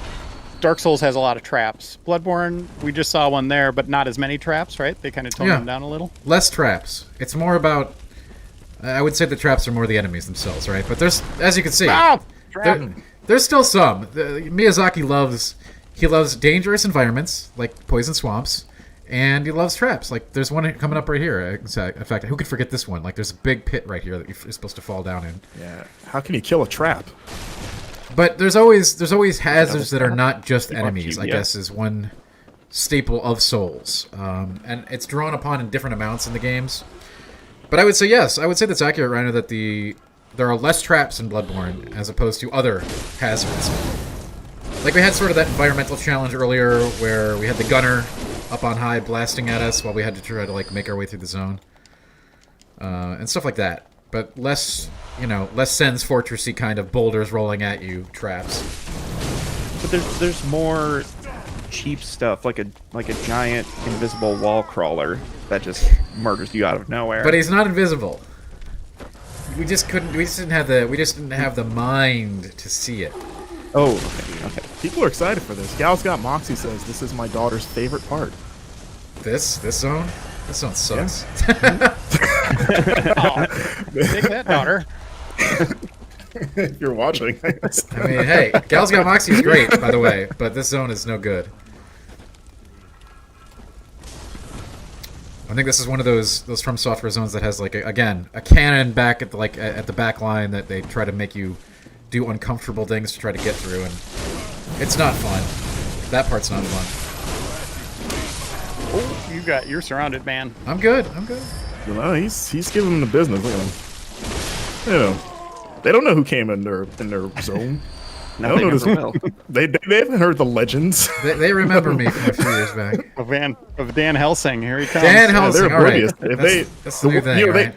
Dark Souls has a lot of traps. Bloodborne, we just saw one there, but not as many traps, right? They kind of toned them down a little. Less traps. It's more about... I would say the traps are more the enemies themselves, right? But there's, as you can see, there's still some. Miyazaki loves dangerous environments, like poison swamps, and he loves traps. Like, there's one coming up right here. In fact, who could forget this one? Like, there's a big pit right here that you're supposed to fall down in. Yeah. How can you kill a trap? But there's always hazards that are not just enemies, I guess, is one staple of Souls. And it's drawn upon in different amounts in the games. But I would say, yes, I would say that's accurate, Reiner, that there are less traps in Bloodborne as opposed to other hazards. Like, we had sort of that environmental challenge earlier where we had the gunner up on high blasting at us while we had to try to, like, make our way through the zone. And stuff like that. But less Sen's Fortressy kind of boulders rolling at you traps. But there's more cheap stuff, like a giant invisible wall crawler that just murders you out of nowhere. But he's not invisible. We just didn't have the mind to see it. Oh, okay. People are excited for this. Gal's Got Moxie says this is my daughter's favorite part. This zone? This zone sucks. Yeah. Take that, daughter. If you're watching. I mean, hey, Gal's Got Moxie is great, by the way, but this zone is no good. I think this is one of those From Software zones that has, like, a cannon back at the back line that they try to make you do uncomfortable things to try to get through, and it's not fun. That part's not fun. Oh, you're surrounded, man. I'm good. You know, he's giving them the business. Look at him. You know, they don't know who came in their zone. No, they never will. They haven't heard the legends. They remember me from a few years back. Of Dan Helsing, here he comes. Dan Helsing, they're all right. oblivious. That's the new thing, right?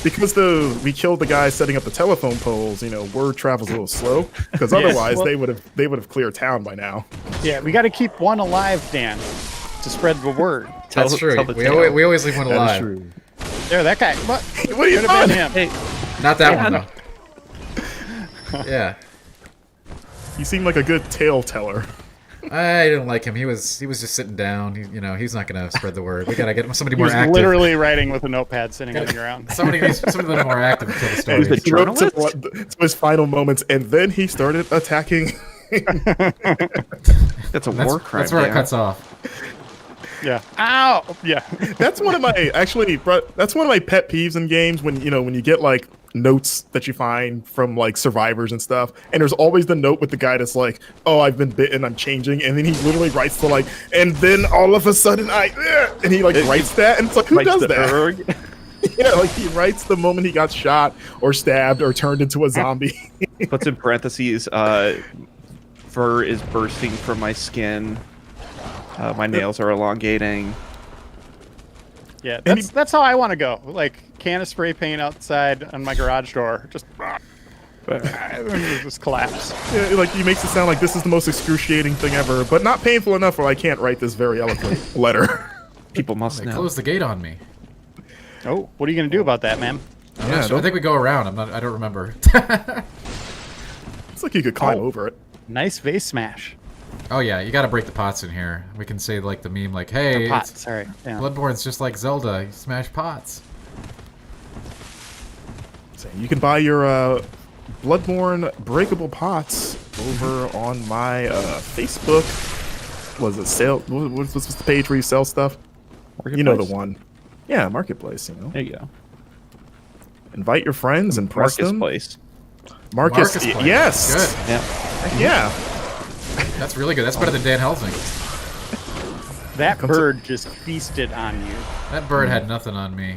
Because we killed the guy setting up the telephone poles, word travels a little slow. Because otherwise, they would have cleared town by now. Yeah, we got to keep one alive, Dan, to spread the word. That's true. We always leave one alive. That's true. There, that guy. What? What are you Could have doing? been him. Hey, Not that Yeah. one though. Yeah, You seem like a good tale teller. I didn't like him. He was just sitting down. He's not gonna spread the word. We gotta get somebody He more was active. literally writing with a notepad sitting on the ground. Somebody a little more active to tell the story. Who's the He wrote journalist? to his final moments, and then he started attacking. That's a war crime. That's where it Dan. cuts off. Yeah. Ow! Yeah. That's one of my that's one of my pet peeves in games when you get like notes that you find from like survivors and stuff, and there's always the note with the guy that's like, "Oh, I've been bitten, I'm changing," and then he literally writes the like, "And then all of a sudden and he like writes that, and it's like, who Writes does the that? erg. Yeah, like he writes the moment he got shot or stabbed or turned into a zombie. Puts in parentheses, fur is bursting from my skin. My nails are elongating. Yeah. And That's how I want to go. Like, can of spray paint outside on my garage door. Just collapse. Yeah, like he makes it sound like this is the most excruciating thing ever, but not painful enough where I can't write this very eloquent letter. People must They know. closed the gate on me. Oh, what are you gonna do about that, man? I'm Yeah, not sure. I think we go around. I don't remember. It's like you could climb Oh. over it. Nice vase smash. Oh yeah, you gotta break the pots in here. We can say like the meme, like, "Hey, Pot, it's- sorry. Yeah. Bloodborne's just like Zelda. You smash pots." So you can buy your Bloodborne breakable pots over on my Facebook. Was it sale? What's the page where you sell stuff? You know the Marketplace? one. Yeah, marketplace. There you go. Invite your friends and press Marcus them. Place. Marcus, Marcus Place. yes. Good. Yeah. Yeah. That's really good. That's better than Dan Helsing. That Comes bird just feasted on you. That bird had nothing on me.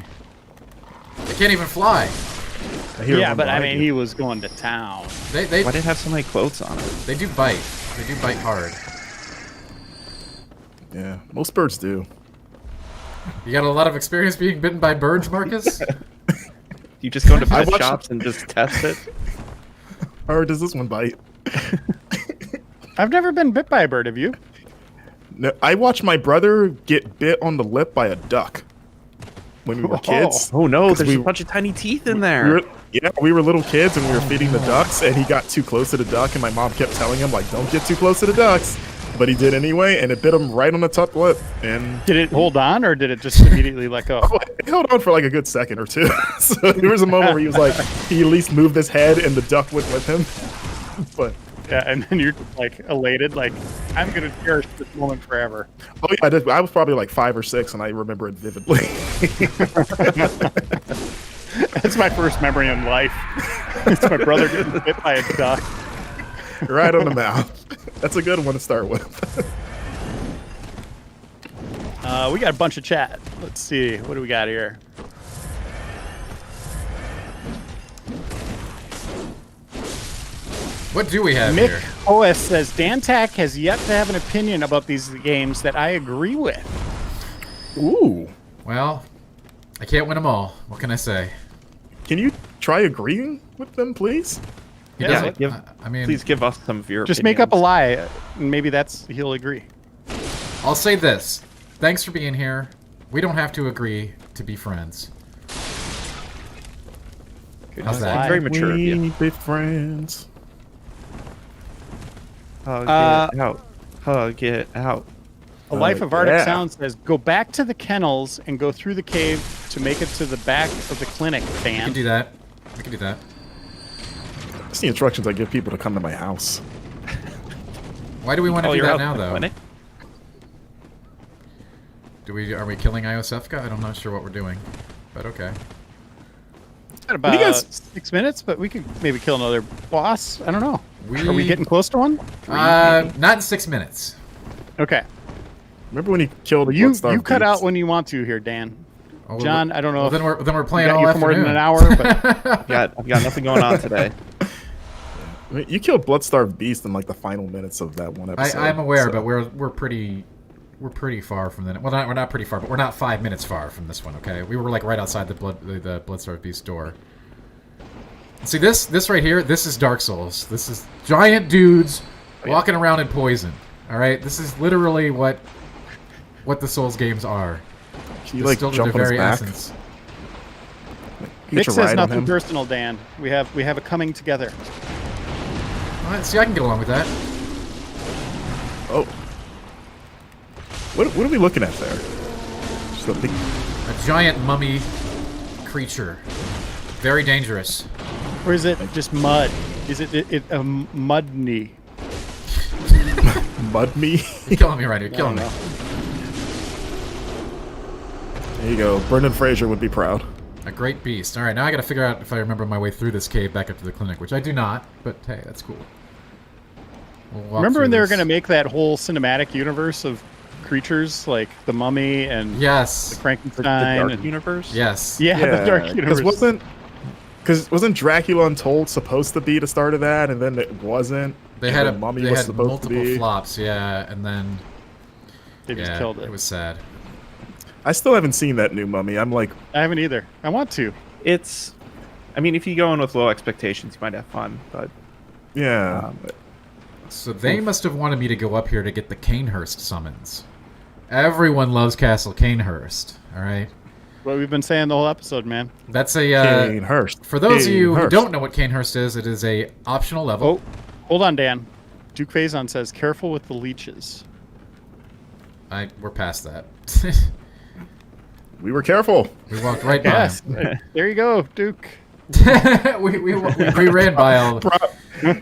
They can't even fly. I hear Yeah, one but I behind mean, you. he was going to town. They Why did it have so many quotes on it? they do bite. They do bite hard. Yeah, most birds do. You got a lot of experience being bitten by birds, Marcus? You just go into I pet watched- shops and just test it? Or does this one bite? I've never been bit by a bird. Have you? No, I watched my brother get bit on the lip by a duck when we were kids. Oh no, 'Cause there's we- a bunch of tiny teeth in there. We were little kids and we were feeding the ducks, and he got too close to the duck, and my mom kept telling him like, "Don't get too close to the ducks," but he did anyway, and it bit him right on the top lip, and Did it hold on, or did it just immediately let go? it held on for like a good second or two. So there was a moment where he was like, he at least moved his head, and the duck went with him. But Yeah, and then you're like elated, like I'm gonna cherish this moment forever. oh yeah, I did. I was probably like 5 or 6, and I remember it vividly. That's my first memory in life. It's my brother getting bit by a duck. Right on the mouth. That's a good one to start with. We got a bunch of chat. Let's see, what do we got here? What do we have Mick here? OS says Dan Tack has yet to have an opinion about these games that I agree with. Ooh. Well, I can't win them all. What can I say? Can you try agreeing with them, please? He Yeah, doesn't- give- I mean, Please give us some of your Just make up a opinions. lie, and maybe he'll agree. I'll say this. Thanks for being here. We don't have to agree to be friends. How's that? Very mature of We you. be friends. Hug Uh, it out. Hug it out. A Life of Arctic yeah. Sound says, go back to the kennels and go through the cave to make it to the back of the clinic, We can fan. do that. We can do that. That's the instructions I give people to come to my house. Why do we want to Oh, do you're that out now, in the though? clinic? Are we killing Iosefka? I'm not sure what we're doing, but okay. Got do you about guys- 6 minutes, but we could maybe kill another boss. I don't know. We- Are we getting close to one? Not in 6 minutes. Okay. Remember when he killed Well, you Bloodstar cut Beast? out when you want to here, Dan. Oh, John, I don't know Well, if then we're we playing got all you for afternoon. more than an hour, but I've got nothing going on today. I mean, you killed Bloodstar Beast in like the final minutes of that one episode. I'm aware, so- but we're pretty far from the. Well, we're not pretty far, but we're not 5 minutes far from this one. Okay, we were like right outside the Bloodstar Beast door. See this right here. This is Dark Souls. This is giant dudes walking around in poison. All right, this is literally what the Souls games are. Can you It's like still to jump their on his very back? essence. Nick your says ride on nothing him. personal, Dan. We have a coming together. All right, see, I can get along with that. Oh. What are we looking at there? Just a big... A giant mummy creature. Very dangerous. Or is it just mud? Is it a mud knee? mud me. You're killing me right here. Killing me. There you go. Brendan Fraser would be proud. A great beast. All right, now I got to figure out if I remember my way through this cave back up to the clinic, which I do not. But hey, that's cool. We'll walk Remember through when they were this. going to make that whole cinematic universe of creatures like the Mummy and Yes. The Frankenstein? Dark and, Universe? Yes. yeah, the Dark Universe. Because wasn't Dracula Untold supposed to be the start of that, and then it wasn't? They and had then Mummy they was had supposed multiple to be. flops, yeah, and then They just yeah, killed it. It was sad. I still haven't seen that new Mummy. I'm like, I haven't either. I want to. It's, I mean, if you go in with low expectations, you might have fun, but yeah. So they must have wanted me to go up here to get the Canehurst summons. Everyone loves Castle Canehurst. All right, What we've been saying the whole episode, man. that's a Canehurst. for those of you who Canehurst. don't know what Canehurst is, it is a optional level. Oh, hold on, Dan. Duke Faison says, "Careful with the leeches." We're past that. We were careful. We walked right by Yes. him. There you go, Duke. we ran by all.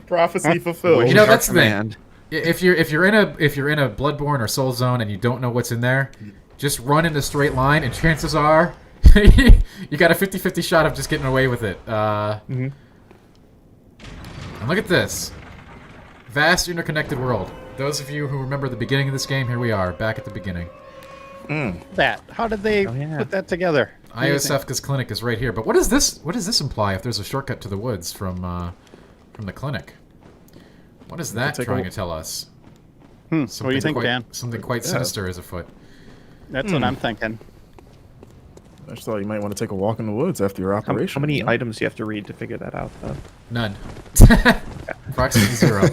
Prophecy fulfilled. You know, that's the thing. command. If you're in a Bloodborne or Soul Zone and you don't know what's in there, just run in a straight line, and chances are you got a 50-50 shot of just getting away with it. And look at this vast interconnected world. Those of you who remember the beginning of this game, here we are back at the beginning. That. How did they yeah. put that together? Iosefka's clinic is right here. But what does this imply? If there's a shortcut to the woods from the clinic, what is that take trying a- to tell us? What do you think, quite, Dan? Something quite sinister is afoot. That's what I'm thinking. I just thought you might want to take a walk in the woods after your How operation. many you know? items do you have to read to figure that out, though? None. Approximately 0.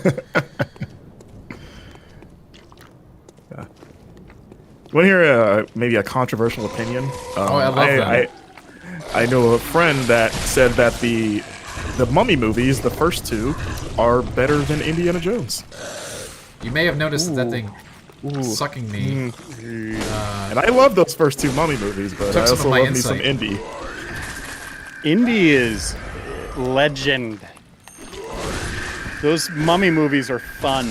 You want to hear maybe a controversial opinion? I love that. I know a friend that said that the Mummy movies, the first two, are better than Indiana Jones. You may have noticed that thing sucking me. And I love those first two Mummy movies, but Took I some of also my love me some insight. indie. Indy is legend. Those Mummy movies are fun.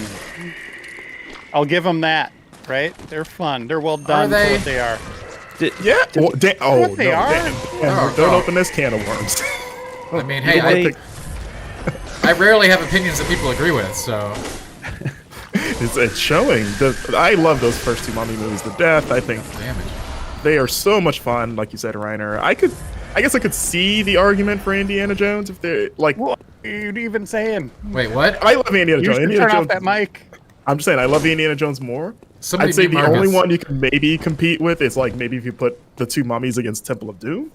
I'll give them that. Right? They're fun. They're well done for they? what they are. Yeah. Well, oh, what they no, are? Dan, Oh, don't oh. open this can of worms. I mean, hey, Wait. I rarely have opinions that people agree with, so It's showing. I love those first two Mummy movies to death. I think damage. they are so much fun. Like you said, Reiner. I guess I could see the argument for Indiana Jones if they're like. What are you even saying? Wait, what? I love Indiana You Jones. should Indiana turn Jones. off that mic. I'm just saying, I love Indiana Jones more. Somebody I'd say beat the only Marcus. one you can maybe compete with is like maybe if you put the two mummies against Temple of Doom.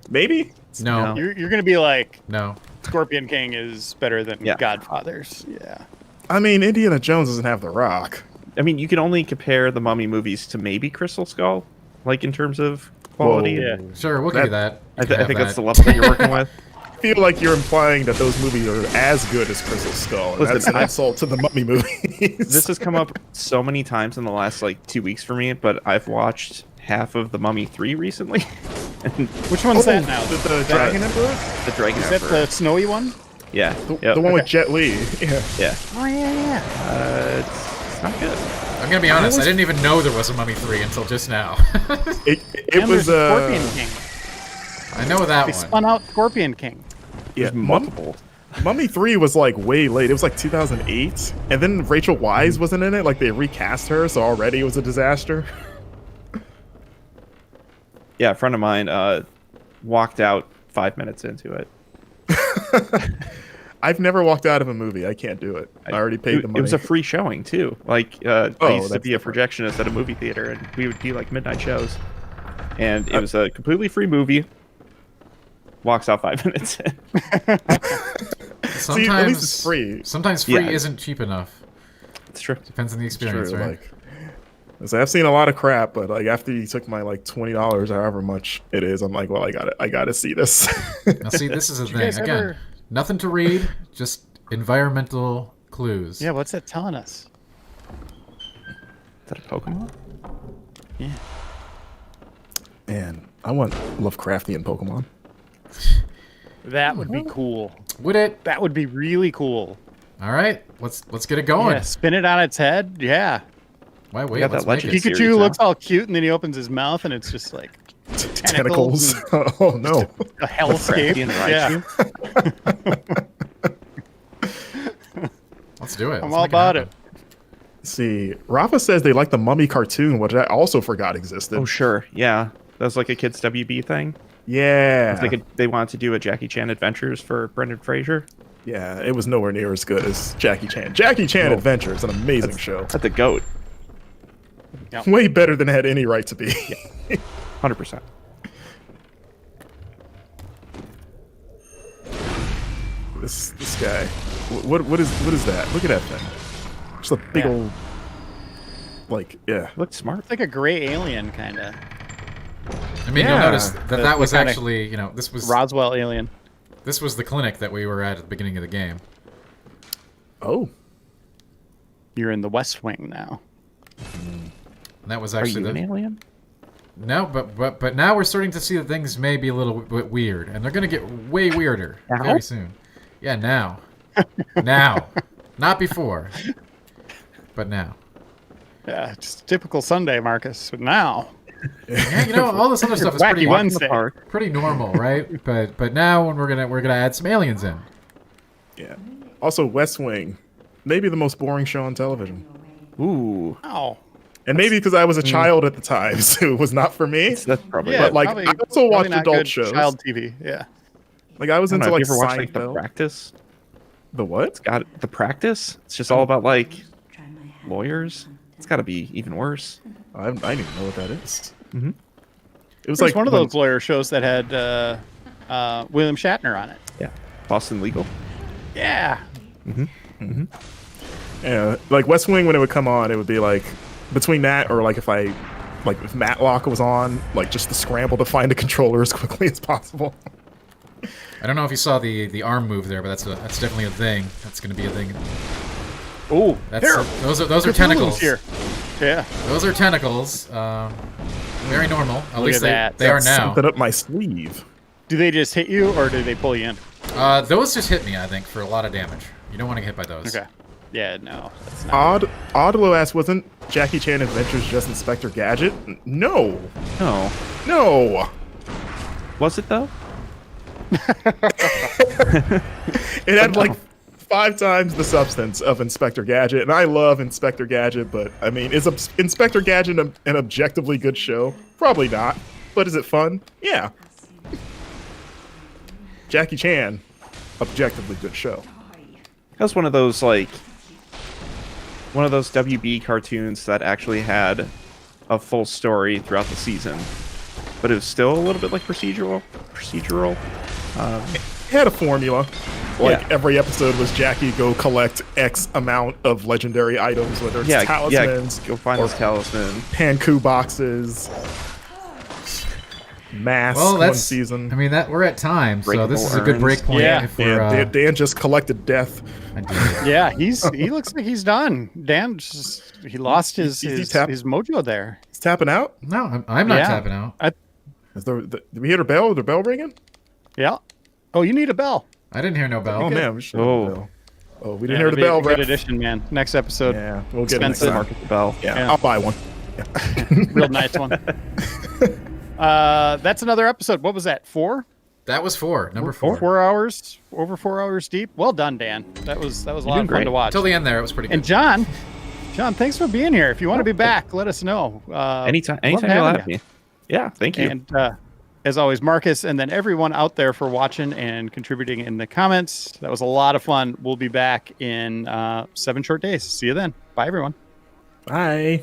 Maybe. No, You're going to be like, no. Scorpion King is better than Yeah. Godfathers. Yeah. I mean, Indiana Jones doesn't have The Rock. I mean, you can only compare the Mummy movies to maybe Crystal Skull, like in terms of quality. Whoa. Yeah. Sure, we'll give you that. You I, can I have think that's that. the level that you're working with. I feel like you're implying that those movies are as good as Crystal Skull. And Listen, that's an insult to the Mummy movies. This has come up so many times in the last like 2 weeks for me, but I've watched half of the Mummy 3 recently. And Which one's that now? the Dragon Emperor? the Dragon Is that Emperor. the snowy one? Yeah. The one with Jet Li. Yeah. Yeah. Oh, yeah. It's not good. I'm gonna be honest. I didn't even know there was a Mummy 3 until just now. It And was there's Scorpion King. I know that They one. spun out Scorpion King. yeah, There's multiple. Mummy 3 was like way late. It was like 2008. And then Rachel Weisz wasn't in it. Like they recast her, so already it was a disaster. Yeah, a friend of mine walked out 5 minutes into it. I've never walked out of a movie. I can't do it. I already paid the money. It was a free showing too. Like I used to that's be a different. projectionist at a movie theater, and we would do like midnight shows. And it was a completely free movie. Walks out 5 minutes in. Sometimes, at least it's free. Sometimes free Yeah. isn't cheap enough. It's true. Depends on the experience, True, right? like, So I've seen a lot of crap, but like after you took my like $20, however much it is, I'm like, well, I got to see this. Now, see, this is the Did you thing. guys Again, ever- nothing to read, just environmental clues. Yeah, what's that telling us? Is that a Pokemon? Yeah. Man, I want Lovecraftian Pokemon. That would be cool. Would it? That would be really cool. All right, let's get it going. Yeah, spin it on its head. Yeah. Why wait? got Let's that make legend it. series Pikachu now. looks all cute, and then he opens his mouth, and it's just like Tentacles. and Oh no. a hellscape. Lovecraftian Yeah, Let's do it. I'm Let's all make about happen. See, Rafa says they like the Mummy cartoon, which I also forgot existed. Oh, sure. Yeah. That was like a kids' WB thing. Yeah. They wanted to do a Jackie Chan Adventures for Brendan Fraser. Yeah, it was nowhere near as good as Jackie Chan. Jackie Chan No. Adventure is an amazing show. That's the GOAT. Way better than it had any right to be. 100%. This guy. What is that? Look at that thing. Just a big Yeah. old like Looks smart. it's like a gray alien kind of I mean, Yeah. you'll notice that The- that was the kinda actually, this was Roswell alien. this was the clinic that we were at the beginning of the game. oh. You're in the West Wing now. And that was Are actually you an the alien? no, but now we're starting to see that things may be a little bit weird, and they're gonna get way weirder Now? very soon. Yeah, now, now, not before, but now. Yeah, just typical Sunday, Marcus. But now, Yeah, all this other stuff is Wacky pretty Wednesday. pretty normal, right? But now when we're gonna add some aliens in. Yeah. Also West Wing. Maybe the most boring show on television. Ooh. oh, And maybe because I was a child at the time, so it was not for me. That's probably yeah, But, like, probably- I also probably watched not adult good shows. child TV. Yeah, Like I was I don't into know, like have you ever watched like The Seinfeld. Practice? The what? Got The Practice? It's just all about like lawyers. It's got to be even worse. I didn't even know what that is. Mhm. It was it was like one of when- those lawyer shows that had William Shatner on it. Yeah. Boston Legal. Yeah, Yeah, like West Wing when it would come on, it would be like between that or like if Matlock was on, like just the scramble to find a controller as quickly as possible. I don't know if you saw the arm move there, but that's definitely a thing. That's gonna be a thing. oh, That's here, those are Cthulhu's tentacles. here. Yeah, Those are tentacles. Very normal. At Look least at that. they are Got now. something up my sleeve. do they just hit you or do they pull you in? Those just hit me, I think, for a lot of damage. You don't want to get hit by those. Okay. Yeah, no, that's not. Oddlo asks, wasn't Jackie Chan Adventures just Inspector Gadget? No. No. No. Was it though? It had like 5 times the substance of Inspector Gadget, and I love Inspector Gadget, but I mean, is Inspector Gadget an objectively good show? Probably not. But is it fun? Yeah. Jackie Chan, objectively good show. That was one of those WB cartoons that actually had a full story throughout the season, but it was still a little bit like procedural. It had a formula. Like Yeah. every episode was Jackie go collect X amount of legendary items, whether it's talismans, go find or this talisman. Panku boxes, masks Well, one that's. season. I mean, we're at time, so this Breakable is a good urns. break point. Yeah. If we're, And Dan just collected death. I did. Yeah, he looks like he's done. Dan he lost his He's mojo there. He's tapping out. No, I'm not Yeah. tapping out. Did we hear a bell? Is there a bell ringing? Yeah. Oh, you need a bell. I didn't hear no bell. Oh man, we should have Oh. a bell. Oh, we didn't Yeah, hear the it'll be bell, a good Brett. edition, man. Next episode, Yeah, we'll get it next Expensive. time. Market the bell. Yeah, Yeah. I'll buy one. real nice one. That's another episode. What was that? 4? That was 4. Number 4. 4 hours, over 4 hours deep. Well done, Dan. That was a lot doing of fun great. to watch. Till the end there, it was pretty good. And John, thanks for being here. If you want to be back, let us know. Anytime love you'll having have you. me. Yeah, thank you. And as always, Marcus, and then everyone out there for watching and contributing in the comments. That was a lot of fun. We'll be back in 7 short days. See you then. Bye, everyone. Bye.